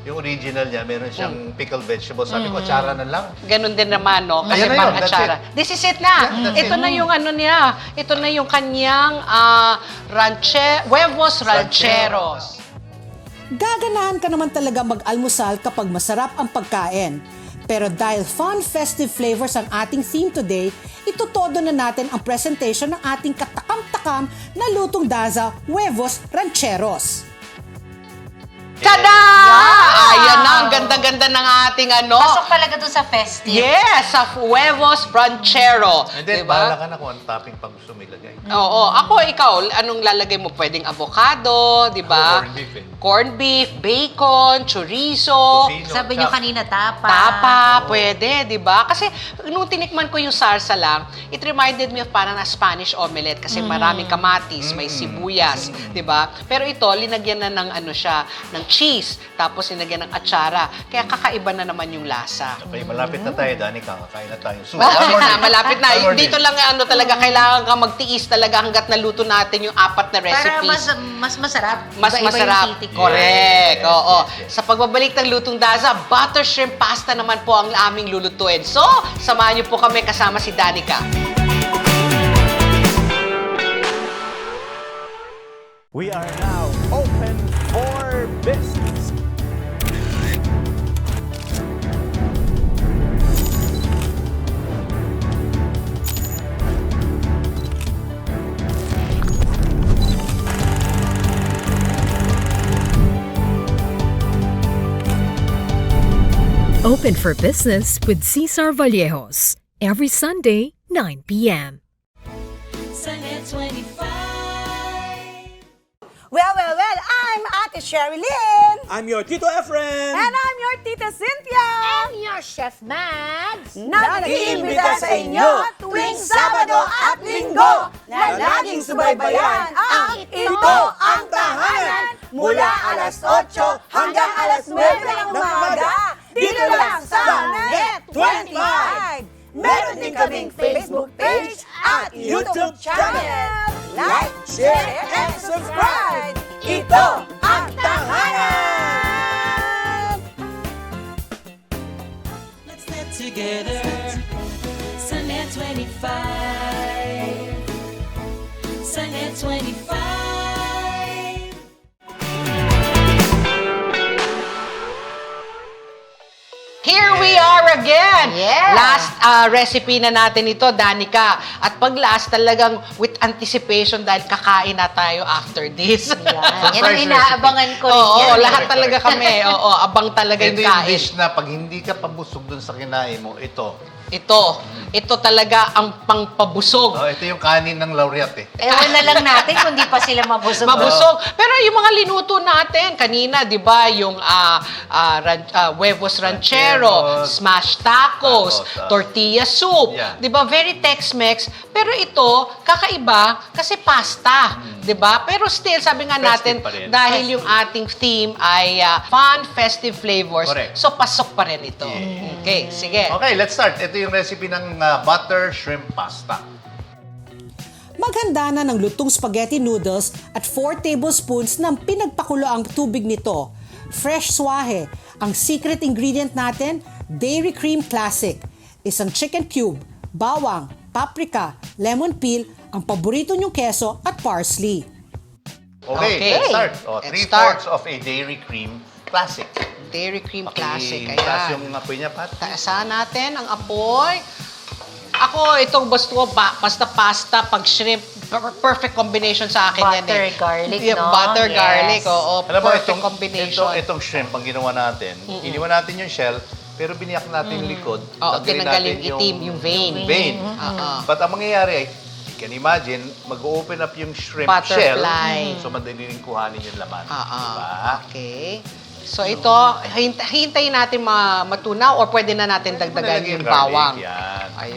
yung original niya, meron siyang pickled vegetables. Sabi ko, tsara na lang. Ganun din naman, no? Kasi Ayan na pang yun, that's atsara. it. This is it na. Yeah, that's Ito it. na yung ano niya. Ito na yung kanyang huevos rancheros. Gaganahan ka naman talaga mag-almusal kapag masarap ang pagkain. Pero dahil fun festive flavors ang ating theme today, itutodo na natin ang presentation ng ating katakam-takam na lutong daza, Huevos Rancheros. Tada! Ayan na, ang ganda-ganda ng ating ano. Pasok talaga doon sa festive. Yes, sa Huevos Ranchero. And then, bahala ka na kung anong topping pag gusto mo ilagay. Oo. Ako, ikaw, anong lalagay mo? Pwedeng avocado, di ba? Corned beef Corned beef, bacon, chorizo. Tocino, Sabi nyo kanina, tapa. Tapa, pwede, di ba? Kasi nung tinikman ko yung salsa lang, it reminded me of parang na Spanish omelette kasi maraming kamatis, may sibuyas, di ba? Pero ito, linagyan na ng ano siya, ng cheese, tapos linagyan ng atsara. Kaya kakaiba na naman yung lasa. Okay, malapit na tayo, Dani. Kakain na tayo. So, Malapit na. One more Dito dish. lang ano talaga, kailangan ka magtiis talaga hanggat naluto natin yung 4 na Para recipes. mas masarap. Mas Iba-iba masarap. yung titik. Correct. Yes, Oo. yes. Sa pagbabalik ng lutong daza, butter shrimp pasta naman po ang aming lulutuin. So, samahan niyo po kami kasama si Danica. We are now open for business. Open for Business with Cesar Vallejos. Every Sunday, 9 p.m. Sunday 25. Well, I'm Ate Sherry Lynn. I'm your Tito Efren. And I'm your Tita Cynthia. And your Chef Mads. Na nag-iimbita sa inyo tuwing Sabado at Linggo na laging subaybayan ang Ito ang Tahanan mula alas 8 hanggang alas 9 ng umaga dito lang sa Net25. Meron din kaming Facebook page at YouTube channel. Like, share, and subscribe. Ito ang Tahanan! Let's get together. Sunday 25. Sunday 25. Here we are again! Yeah. Last recipe na natin ito, Danica. At pag last, talagang with anticipation dahil kakain na tayo after this. Yan ang Surprise inaabangan ko rin Oo, yan. lahat talaga kami. Oo, abang talaga Ito yung yung kain. dish na pag hindi ka pabusog dun sa kinain mo, ito. Ito talaga ang pangpabusog. Oh, ito yung kanin ng laureate eh. Ewan na lang natin kung di pa sila mabusog. Mabusog. Pero yung mga linuto natin, kanina, di ba, yung huevos ranchero, smashed tacos, tortilla soup, Yeah. di ba, very Tex-Mex. Pero ito, kakaiba kasi pasta, di ba? Pero still, sabi nga natin, Festive pa rin. dahil yung ating theme ay fun, festive flavors, Correct. so pasok pa rin ito. Yeah. Okay, sige. Okay, let's start. Ito yung recipe ng butter shrimp pasta. Maghanda na ng lutong spaghetti noodles at 4 tablespoons ng pinagpakulo ang tubig nito. Fresh swahe, ang secret ingredient natin, Dairy Cream Classic. Isang chicken cube, bawang, paprika, lemon peel, ang paborito nyong keso at parsley. Okay, let's start. Let's start. 3/4 of a Dairy Cream Classic. Dairy Cream Classic. Taas Ayan. yung apoy niya, Pat. Taasan natin ang apoy. Ako, itong basta pasta, pag shrimp, perfect combination sa akin yan Butter, eh. garlic, Yeah, no? Butter, Yes. garlic, oo. Alam mo, Perfect combination. Itong shrimp, ang ginawa natin, iniwan natin yung shell, pero biniyak natin yung likod. Oo, Tanggalin tinanggal natin yung itim, yung vein. Vein. Oo. But ang mangyayari ay, you can imagine, mag-open up yung shrimp Butterfly. shell, so madali rin kuhanin yung laman. Oo. Diba? Okay. So ito, hintayin natin matunaw or pwede na natin dagdagan Nalagay yung garlic, bawang. Yan. Ayun.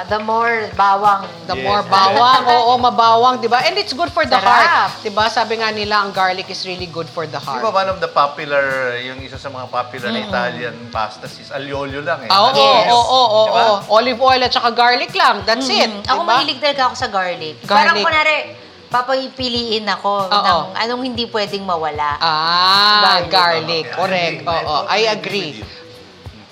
The more bawang. The Yes. more bawang, oo, mabawang, di ba? And it's good for the Sarap. heart. Di ba? Sabi nga nila, ang garlic is really good for the Di heart. ba one of the popular, yung isa sa mga popular na Italian pastas is aglio olio lang eh. Oo, Yes. oo. Diba? Olive oil at saka garlic lang. That's it. Ako Diba? mahilig talaga ako sa garlic. Garlic. Parang kunwari, papipiliin ako Oo. ng anong hindi pwedeng mawala. Garlic. Garlic. Correct. Oo, I agree.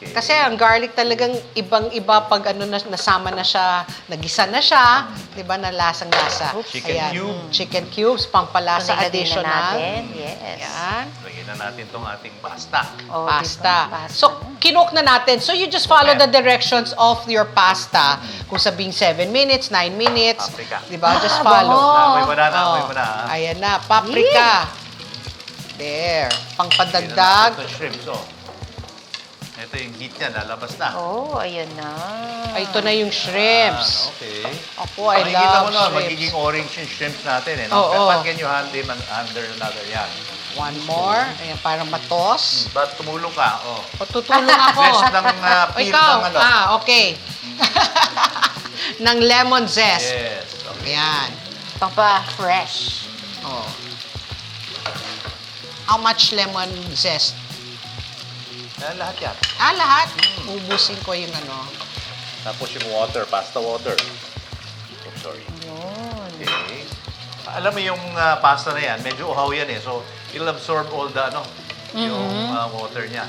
Kasi ang garlic talagang ibang-iba pag nasama na siya, nagisa na siya, 'di ba, na lasang-lasa. Chicken cube. Chicken cubes, pampalasa So, nilagay na additional. natin. Yes. Yan. Lagyan na natin tong ating pasta. Oh, Pasta. diba? Pasta. So, kinok na natin. So, you just follow the directions of your pasta. Kung sabing 7 minutes, 9 minutes. Paprika. Di ba? Just Ah, follow. Naamoy mo na, naamoy Oh. mo na. ha? Ayan na. Paprika. There. Pangpadagdag. Ito shrimp, so. Ito yung heat niya, lalabas na. Oh, ayan na. Ay, ito na yung shrimps. Okay. Ako, I Makikita love mo na, shrimps. magiging orange yung shrimps natin. Eh, Oo. no? But can you hand them under another yan? One more. Ayan, parang matos. Ba't tumulong ka? Oh. O, tutulong ako. Zest ng O, peel ikaw. ng ano. Okay. ng lemon zest. Yes. Okay. Ayan. Pampa-fresh. Oh. How much lemon zest? Lahat yan. Lahat. Ubusin ko yung ano. Tapos yung water, pasta water. Oh, sorry. Okay. Alam mo yung pasta na yan, medyo uhaw yan eh. So, it'll absorb all the yung water niya.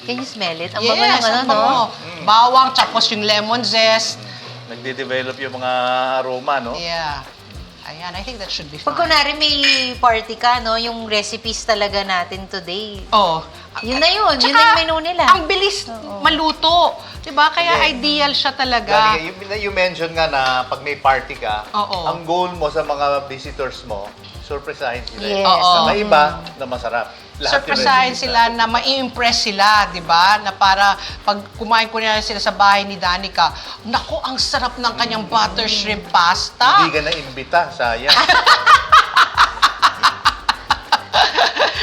Can you smell it? Ang Yes, bango ng ano, ang no? bango. Bawang, tapos yung lemon zest. Nagde-develop yung mga aroma, no? Yeah. Ayan, I think that should be Pag fine. kunwari may party ka, no, yung recipes talaga natin today. Oh. Yun na yun. Yun Tsaka, na yung menu nila. Ang bilis maluto. Diba? Kaya ideal siya talaga. You mentioned nga na pag may party ka, Oo. ang goal mo sa mga visitors mo, surprisahin sila. Yes. Oo. Na iba na masarap. Lahat yung Surprisahin recipes sila na ma-impress sila, di ba? Na para pag kumain ko na sila sa bahay ni Danica, naku, ang sarap ng kanyang butter shrimp pasta. Hindi ka na-imbita, sayang.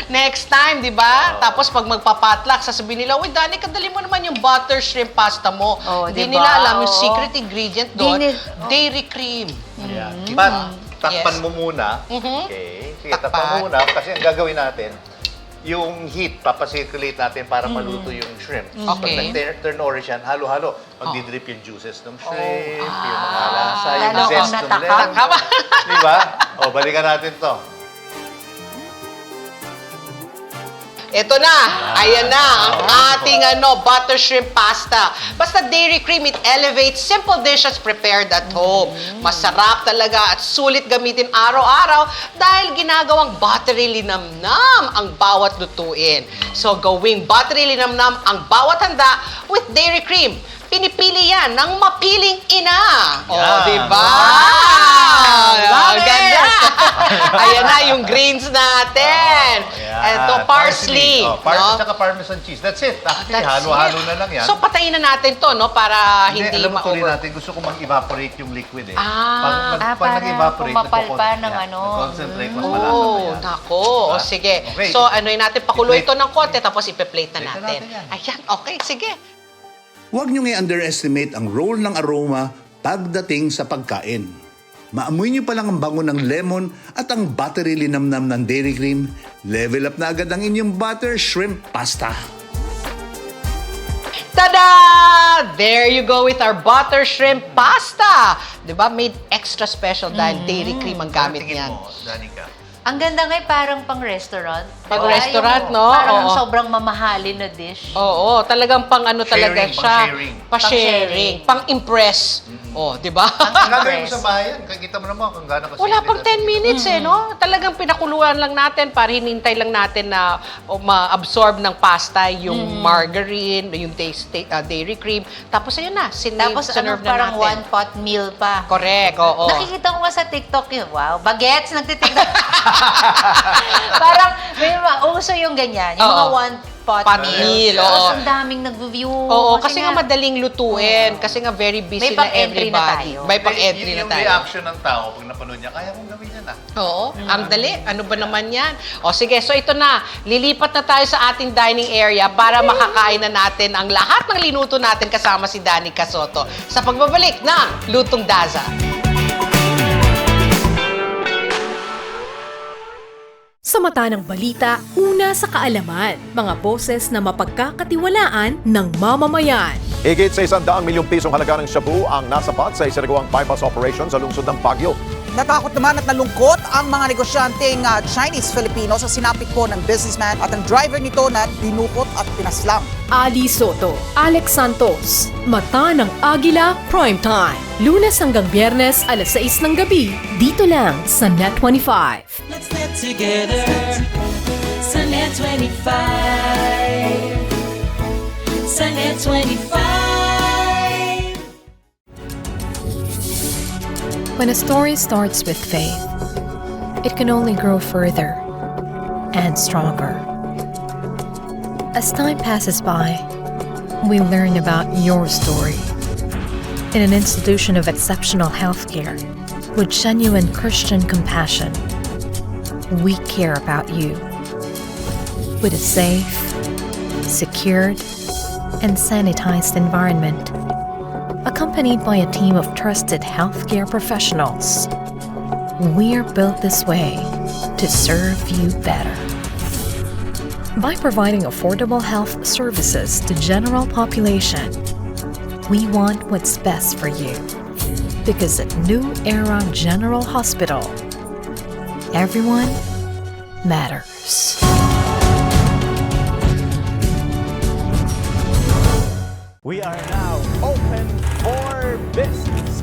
Next time, di ba? Tapos pag magpapatlak, sasabihin nila, uy, Danica, dali mo naman yung butter shrimp pasta mo. Oh, Hindi diba? nila alam yung Oo. secret ingredient doon, Di ni- dairy cream. Yeah. But, takpan Yes. mo muna. Mhm. Okay. Sige, Takpan. takpan mo muna. Kasi ang gagawin natin, yung heat, papacirculate natin para maluto yung shrimp. Okay. Pag nag-turn orange yan, halo-halo. Magdidrip yung juices ng shrimp, yung mga Ah. lasa, yung Lalo zest kung ng natakam. lemon. Diba? O, balikan natin to. Ito na, ayan na, ang ating butter shrimp pasta. Basta dairy cream, it elevates simple dishes prepared at home. Masarap talaga at sulit gamitin araw-araw dahil ginagawang buttery linamnam ang bawat lutuin. So gawing buttery linamnam ang bawat handa with dairy cream. Pinipili yan ng mapiling ina. O, di ba? Love Ang ganda. Ayan na yung greens natin. Ayan. Ito, parsley. Parsley at Parmesan cheese. That's it. Actually, That's halo-halo it. na lang yan. So, patayin na natin to, no? Para hindi alam mo, tuloy ma-over. natin, gusto ko mag-evaporate yung liquid eh. Ah, pag para nag-evaporate, pumapalpa ng ano. Concentrate, mas malasa na Oh, yan. nako. Diba? O, sige. Okay. So, ano'y natin, pakulo I-plate. ito ng konti, tapos ipe-plate na Plate na natin. natin yan. Ayan, okay, sige. Huwag niyong i-underestimate ang role ng aroma pagdating sa pagkain. Maamoy niyo pa lang ang bango ng lemon at ang buttery linamnam ng dairy cream, level up na agad ang inyong butter shrimp pasta. Tada! There you go with our butter shrimp pasta. Diba? Made extra special dahil dairy cream ang gamit Tingin niyan. mo, Danica. Ang ganda nga parang pang-restaurant. Pang-restaurant, Yung no? Parang Oo. sobrang mamahalin na dish. Oo, talagang pang ano talaga Sharing, siya. pang-sharing. Pa-sharing. Pang-impress. Oh, di ba? Ang gagawin mo sa bahay yan, kita mo naman kung gaano kasi. Wala pang 10 minutes no? Talagang pinakuluan lang natin para hinintay lang natin na ma-absorb ng pasta yung margarine, yung dairy cream. Tapos ayun na, Tapos sinerve na parang natin. one-pot meal pa. Correct, oo. Nakikita ko nga sa TikTok yun. Wow, bagets, nagtitiktok. Parang, may uso yung ganyan. Yung mga Oo. one-pot Pot meal, oo. Tapos ang daming nag-view. Oo, kasi nga madaling lutuin. Kasi nga very busy May na pang-entry na everybody. tayo. May pang-entry na Yung tayo. reaction ng tao pag napanood niya, kaya kong gawin yan Oo, ang dali. Ano ba naman yan? O sige, so ito na. Lilipat na tayo sa ating dining area para makakain na natin ang lahat ng linuto natin kasama si Danica Soto sa pagbabalik ng Lutong Daza. Sa mata ng balita, una sa kaalaman, mga boses na mapagkakatiwalaan ng mamamayan. Higit sa 100 milyong pisong halaga ng shabu ang nasapat sa isinagawang bypass operation sa lungsod ng Baguio. Natakot naman at nalungkot ang mga negosyanteng Chinese-Filipino sa sinapit po ng businessman at ang driver nito na dinukot at pinaslang. Ali Soto, Alex Santos, Mata ng Agila Primetime. Lunes hanggang Biyernes, alas 6 ng gabi, dito lang sa Net25. Let's net together sa Net 25. Sa Net 25. When a story starts with faith, it can only grow further and stronger. As time passes by, we learn about your story. In an institution of exceptional healthcare, with genuine Christian compassion, we care about you. With a safe, secured, and sanitized environment, accompanied by a team of trusted healthcare professionals, we're built this way to serve you better. By providing affordable health services to general population, we want what's best for you. Because at New Era General Hospital, everyone matters. We are now open for business.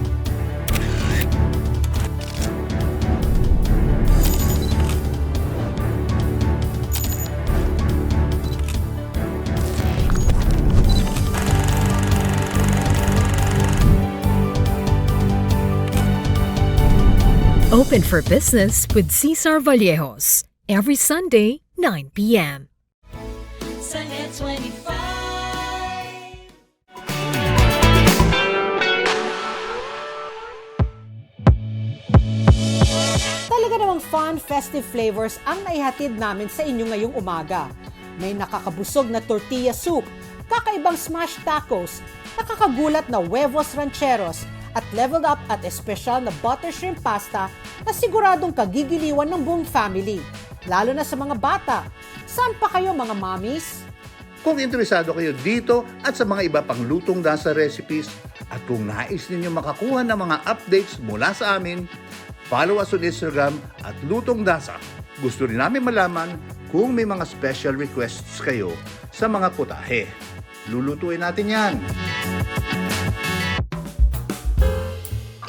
Open for business with Cesar Vallejos. Every Sunday, 9 p.m. Sa Net 25. Talaga namang fun, festive flavors ang naihatid namin sa inyo ngayong umaga. May nakakabusog na tortilla soup, kakaibang smash tacos, nakakagulat na huevos rancheros, at leveled up at espesyal na butter shrimp pasta na siguradong kagigiliwan ng buong family. Lalo na sa mga bata. Saan pa kayo mga mommies? Kung interesado kayo dito at sa mga iba pang Lutong Dasa recipes at kung nais ninyo makakuha ng mga updates mula sa amin, follow us on Instagram at Lutong Dasa. Gusto rin namin malaman kung may mga special requests kayo sa mga putahe. Lulutuin natin yan.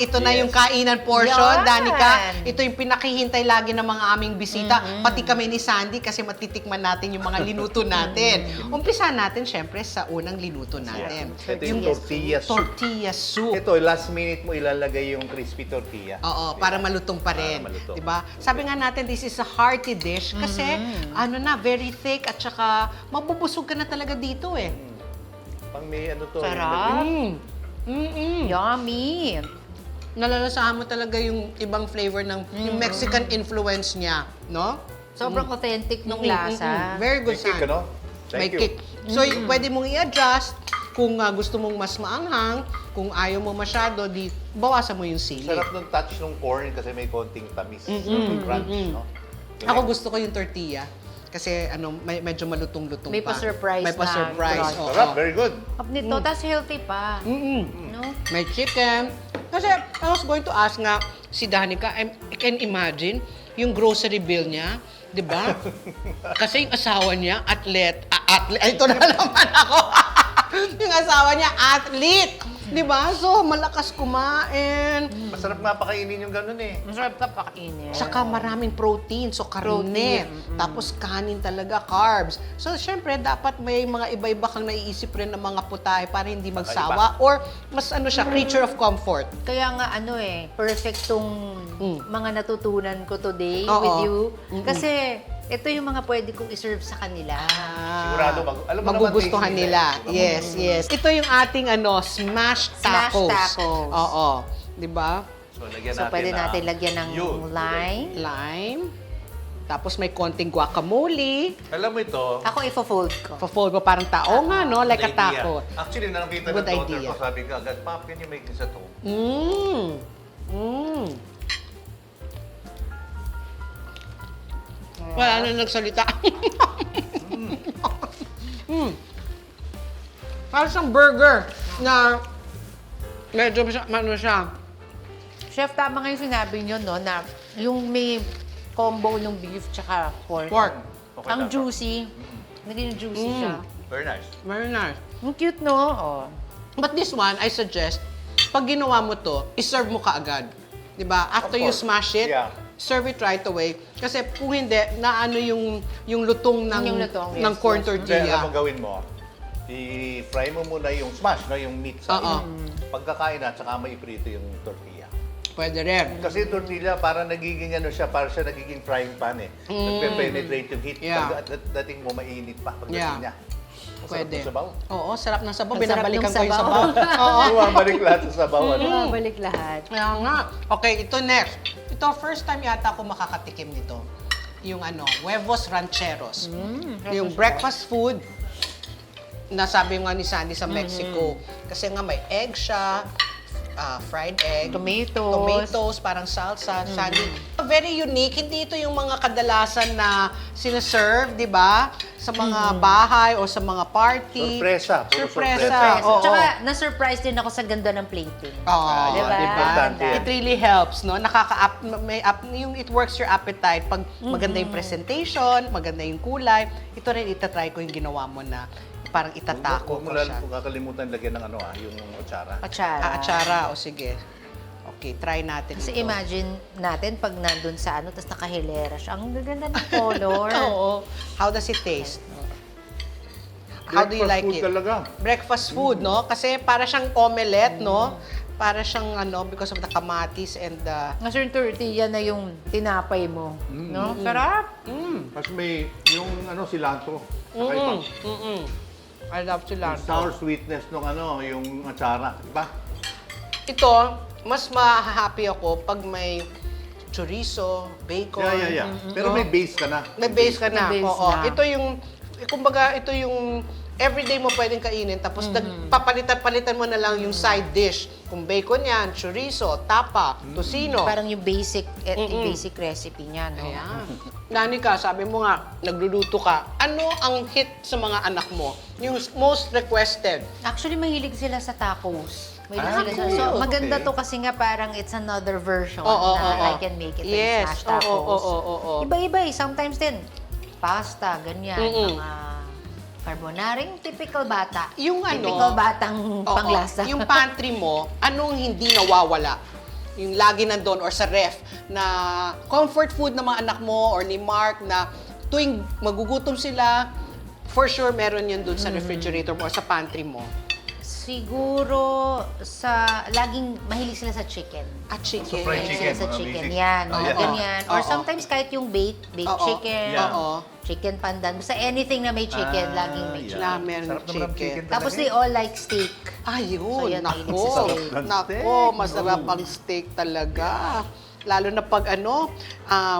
Ito na yung kainan portion, Yan. Danica. Ito yung pinakihintay lagi ng mga aming bisita. Pati kami ni Sandy kasi matitikman natin yung mga linuto natin. Umpisa natin, syempre, sa unang linuto natin. Ito yung tortilla soup. Tortilla soup. Ito, last minute mo ilalagay yung crispy tortilla. Oo, para malutong pa rin. Para malutong. Diba? Sabi nga natin, this is a hearty dish kasi very thick at saka mabubusog ka na talaga dito eh. Pang may ano to. Sarap. Mm. Yummy. Nalalasahan mo talaga yung ibang flavor ng yung Mexican influence niya, no? Sobrang authentic nung lasa. Very good, May kick, San. ano? May Thank you. kick. So, pwede mong i-adjust. Kung gusto mong mas maanghang, kung ayaw mo masyado, di bawasan mo yung sili. Sarap ng touch ng corn kasi may konting tamis. Crunch, no? Ako gusto ko yung tortilla. Kasi medyo malutong-lutong May pa. pa-surprise May pa-surprise. na oo. Sarap, very good. Up nito, tas healthy pa. No? May chicken. Kasi I was going to ask nga si Danica, I can imagine yung grocery bill niya, di ba? Kasi yung asawa niya, athlete. Ay, ito na naman ako. Yung asawa niya, athlete. Di ba? So, malakas kumain. Masarap nga pakainin yung ganun eh. Masarap ka pakainin. Saka maraming protein. So, karne. Tapos kanin talaga, carbs. So, syempre, dapat may mga iba-iba kang naiisip rin ng mga putahe para hindi magsawa. Or, mas creature of comfort. Kaya nga perfect tong mga natutunan ko today Oo. with you. Kasi ito yung mga pwede kong iserve sa kanila. Sigurado, alam mo Magugustuhan naman, nila. Yes, yes. Ito yung ating smashed Smashed tacos. tacos. Oo. Di ba? So, lagyan So, natin pwede ng natin lagyan ng yun. lime. Tapos may konting guacamole. Alam mo ito, Ako i-fold ko. Pa-fold mo parang tao nga, no? Like a good idea. taco. Actually, nakita ng Good daughter idea. ko, sabi ko agad, Pop, can you make this at home? Wala na nagsalita. Parang siyang burger na medyo siya. Chef, tama nga yung sinabi nyo, no, na yung may combo ng beef tsaka pork. Pork. Okay Ang lang. juicy. Naging juicy siya. Very nice. Very nice. Ang cute, no? Oh. But this one, I suggest, pag ginawa mo to, iserve mo kaagad. Diba? After you course. smash it, Yeah. serve it right away. Kasi kung hindi, naano yung lutong ng, Yung lutong, yes, ng corn yes. Then, tortilla. ano gawin mo? I-fry mo muna yung smash, no? Yung meat sa Oo. Pagkakain na, tsaka may iprito yung tortilla. Pwede rin. Kasi yung tortilla, parang nagiging para siya nagiging frying pan eh. Nagpe-penetrate yung heat. Yeah. Pag dating mo, mainit pa pagdating Yeah. niya. Masarap Pwede. ng sabaw. Oo, sarap ng sabaw. Ang sarap Binabalikan ng ko yung sabaw. sabaw. Oo. Bumabalik lahat sa sabaw. Balik lahat. Kaya nga. Okay, ito next. Ito, first time yata ako makakatikim nito. Yung huevos rancheros. Yung breakfast food na sabi nga ni Sandy sa Mexico. Kasi nga may egg siya, fried egg, tomatoes, parang salsa, Sandy. Very unique. Hindi ito yung mga kadalasan na sinaserve, di ba? Sa mga bahay o sa mga party. Sorpresa. Puro Surpresa. sorpresa. Oo. Tsaka, na-surprise din ako sa ganda ng plating. Oo, Diba? Importante yan. It really helps, no? Yung it works your appetite. Pag maganda yung presentation, maganda yung kulay, ito rin itatry ko yung ginawa mo na parang itatako Huwag ko mo siya. kakalimutan lagyan ng yung atsara. Atsara. Atsara, o sige. Okay, try natin Kasi ito. imagine natin pag nandun sa tapos nakahilera siya. Ang gaganda ng color. Oo. How does it taste? How do you like it? Talaga. Breakfast food, no? Kasi para siyang omelette, no? Para siyang because of the kamatis and the... Kasi yung tortilla na yung tinapay mo. No? Sarap. Kasi may yung cilantro. Kakaiba. I love Yung cilantro. sour sweetness ng yung atsara. Diba? Ito, mas ma-happy ako pag may chorizo, bacon. Yeah. Pero may base ka na. May base ka na. May base Oo. na. Ito yung, kumbaga, ito yung everyday mo pwedeng kainin. Tapos papalitan-palitan mo na lang yung side dish. Kung bacon yan, chorizo, tapa, tocino. Parang yung basic recipe niya, no? Ayan. Danica, sabi mo nga, nagluluto ka. Ano ang hit sa mga anak mo? Yung most requested? Actually, mahilig sila sa tacos. Mahilig sila cool. So, maganda Okay. to kasi nga parang it's another version Oo, na oo. I can make it Yes. smash tacos. Oo. Iba-iba eh. Sometimes din, pasta, ganyan. Mm-mm. Mga carbonara, yung typical bata. Yung Typical batang Oo. panglasa. Yung pantry mo, anong hindi nawawala? Yung lagi nandun or sa ref na comfort food ng mga anak mo or ni Mark na tuwing magugutom sila, for sure meron yun dun sa refrigerator mo or sa pantry mo. Siguro laging mahilig sila sa chicken. Chicken. So, fried Mahilig chicken, sila sa mga chicken. basic. Yan, Oh, yeah. ganyan. Or Oo. sometimes kahit yung baked Oo. chicken, Yeah. Oo. chicken pandan. Basta anything na may chicken, laging may chicken. Yeah, meron Sarap naman ang chicken. Tapos talaga they all like steak. Ayun, So, yan, nako. mahilig sa steak. Nako, masarap ang steak talaga. Lalo na pag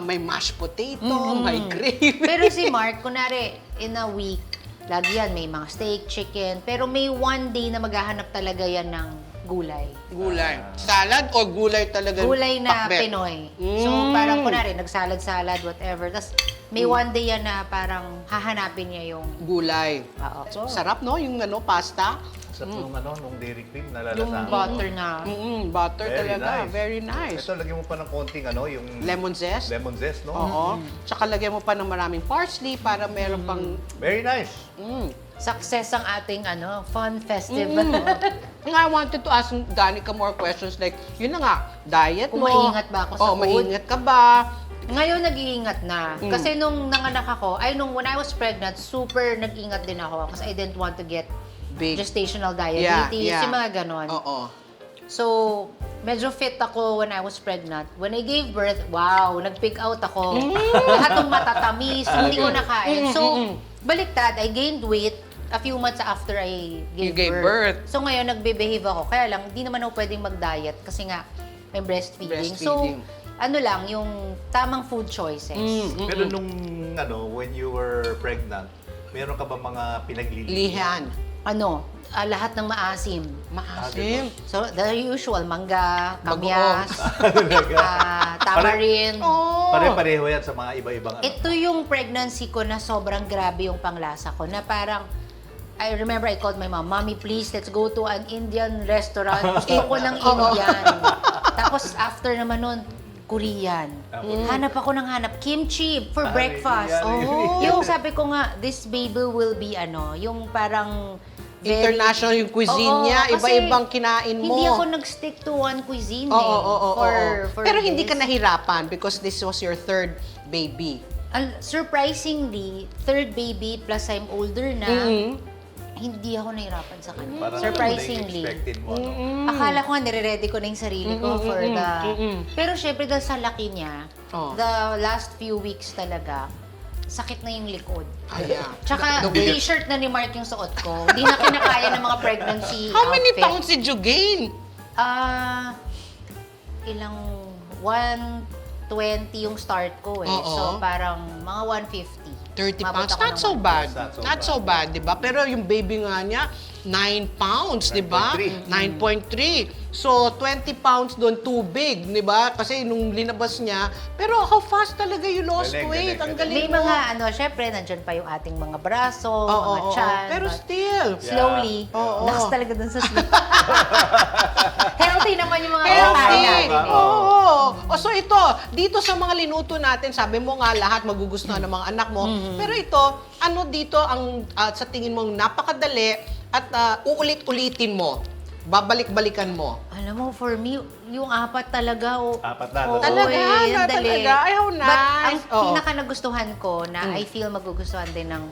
may mashed potato, may gravy. Pero si Mark, kunwari, in a week, lagi yan, may mga steak, chicken. Pero may one day na maghahanap talaga yan ng gulay. Gulay. Salad o gulay talaga? Gulay na pakbet? Pinoy. So, parang kunwari, nagsalad-salad, whatever. Tapos, may one day yan na parang hahanapin niya yung... Gulay. Oo. Sarap, no? Yung pasta. Sa nung Dairy Queen, Yung nalalasahan. butter na. Butter Very talaga. nice. Very nice. Ito, lagyan mo pa ng konting yung Lemon zest. lemon zest, no? Oo. Tsaka lagyan mo pa ng maraming parsley para meron pang... Very nice. Success ang ating fun festive. I wanted to ask Danica more questions like, yun na nga, diet Kung mo. maingat ba ako sa food? maingat ka ba? Ngayon, nag-iingat na. Kasi nung nanganak ako, when I was pregnant, super nag-ingat din ako kasi I didn't want to get Big. gestational diabetes, Yeah. yung mga ganon. Oo. So, medyo fit ako when I was pregnant. When I gave birth, wow, nag-pick out ako. Lahat ng matatamis, hindi ko nakain. So, baliktad, I gained weight a few months after I You gave gave birth. birth. So, ngayon, nagbe-behave ako. Kaya lang, hindi naman ako pwedeng mag-diet kasi nga, may breastfeeding. Breastfeeding. So, lang, yung tamang food choices. Pero nung, when you were pregnant, meron ka ba mga pinaglilihan? Lahat ng maasim. Maasim. So, the usual, mangga, Bagoong. kamyas, tamarind. Pare-pareho yan sa mga iba-ibang Ito yung pregnancy ko na sobrang grabe yung panglasa ko, na parang, I remember I called my mom, Mommy, please, let's go to an Indian restaurant. Gusto ko ng Indian. Tapos, after naman nun, Korean. Hanap ako ng kimchi for breakfast. Yung sabi ko nga, this baby will be yung parang International yung cuisine niya, kasi iba-ibang kinain mo. Hindi ako nag-stick to one cuisine for Pero hindi this. ka nahirapan because this was your third baby. Surprisingly, third baby plus I'm older na, hindi ako nahirapan sa kanya. Parang Surprisingly. expected mo, Akala ko nga nire-ready ko na yung sarili ko for the... Pero syempre dahil sa laki niya, the last few weeks talaga, sakit na yung likod. Tsaka t-shirt na ni Mark yung suot ko. Hindi na kinakaya ng mga pregnancy How many outfit. pounds did you gain? Ilang 120 yung start ko eh. Oo. So parang mga 150. 30 Mabot pounds. ako Not ng so 150. bad. Not so Not so bad, di ba? Pero yung baby nga niya, 9 pounds, di ba? 9.3. So, 20 pounds doon, too big, di ba? Kasi nung linabas niya, pero how fast talaga you lost weight? Ang galing May mo. mga syempre, nandyan pa yung ating mga braso, mga Oo. tiyan. Pero but still. slowly, Oo. lakas talaga dun sa sleep. Healthy naman yung mga Healthy. kakain natin eh. Oo. So ito, dito sa mga linuto natin, sabi mo nga lahat magugustuhan ng mga anak mo. Pero ito, ano dito ang sa tingin mong napakadali at uulit-ulitin mo? Babalik-balikan mo? Alam mo, for me, yung apat talaga. Apat na. Oo, Talaga? ang dali. Talaga? Ay, how nice. But ang Oo. pinaka nagustuhan ko na I feel magugustuhan din ng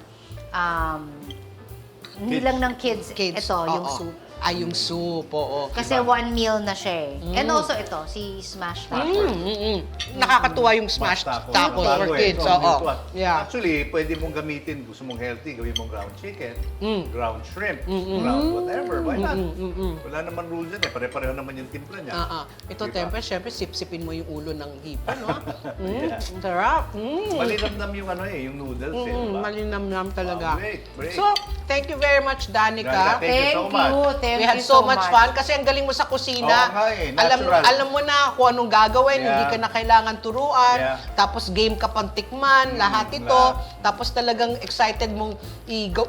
hindi lang ng kids. Ito, yung oo. soup. Yung soup, oo. Kasi one meal na siya eh. And also ito, si Smash Tacos. Nakakatuwa yung smashed tacos for kids. Oo. Yeah. Actually, pwede mong gamitin, gusto mong healthy, gawin mong ground chicken, ground shrimp, ground whatever. Why not? Wala naman rules yan eh. Pare-pareho naman yung timpla niya. Ito, Diba? syempre, sip-sipin mo yung ulo ng hipa, no? Yeah. Ang sarap. Malinamnam yung yung noodles eh. Diba? Malinamnam talaga. Great. So, thank you very much, Danica. Thank you so much. Thank We had you so much fun kasi ang galing mo sa kusina. Oo nga eh, natural. Alam mo na kung anong gagawin, Yeah. hindi ka na kailangan turuan. Yeah. Tapos game ka pang tikman, lahat ito. lahat. Tapos talagang excited mong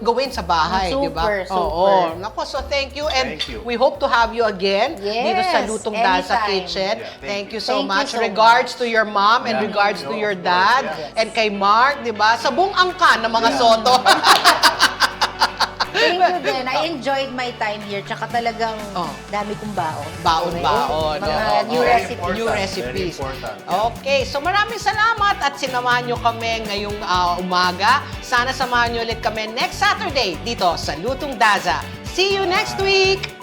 gawin sa bahay, di ba? Super, Oo. super. Nako, so thank you and Thank you. we hope to have you again dito sa Yes, Lutong Dal sa anytime. Kitchen. Yeah, thank you so Thank you much. so Regards to your mom and Yeah. regards to No, your of course, dad yeah. and kay Mark, di ba? Sa buong angkan ng mga Soto. Thank you din. I enjoyed my time here. Tsaka talagang dami kong baon. Baon-baon. Mga Oo. new Very recipes. important. New Very recipes. important. Okay, so maraming salamat at sinamahan nyo kami ngayong umaga. Sana samahan nyo ulit kami next Saturday dito sa Lutong Daza. See you next week!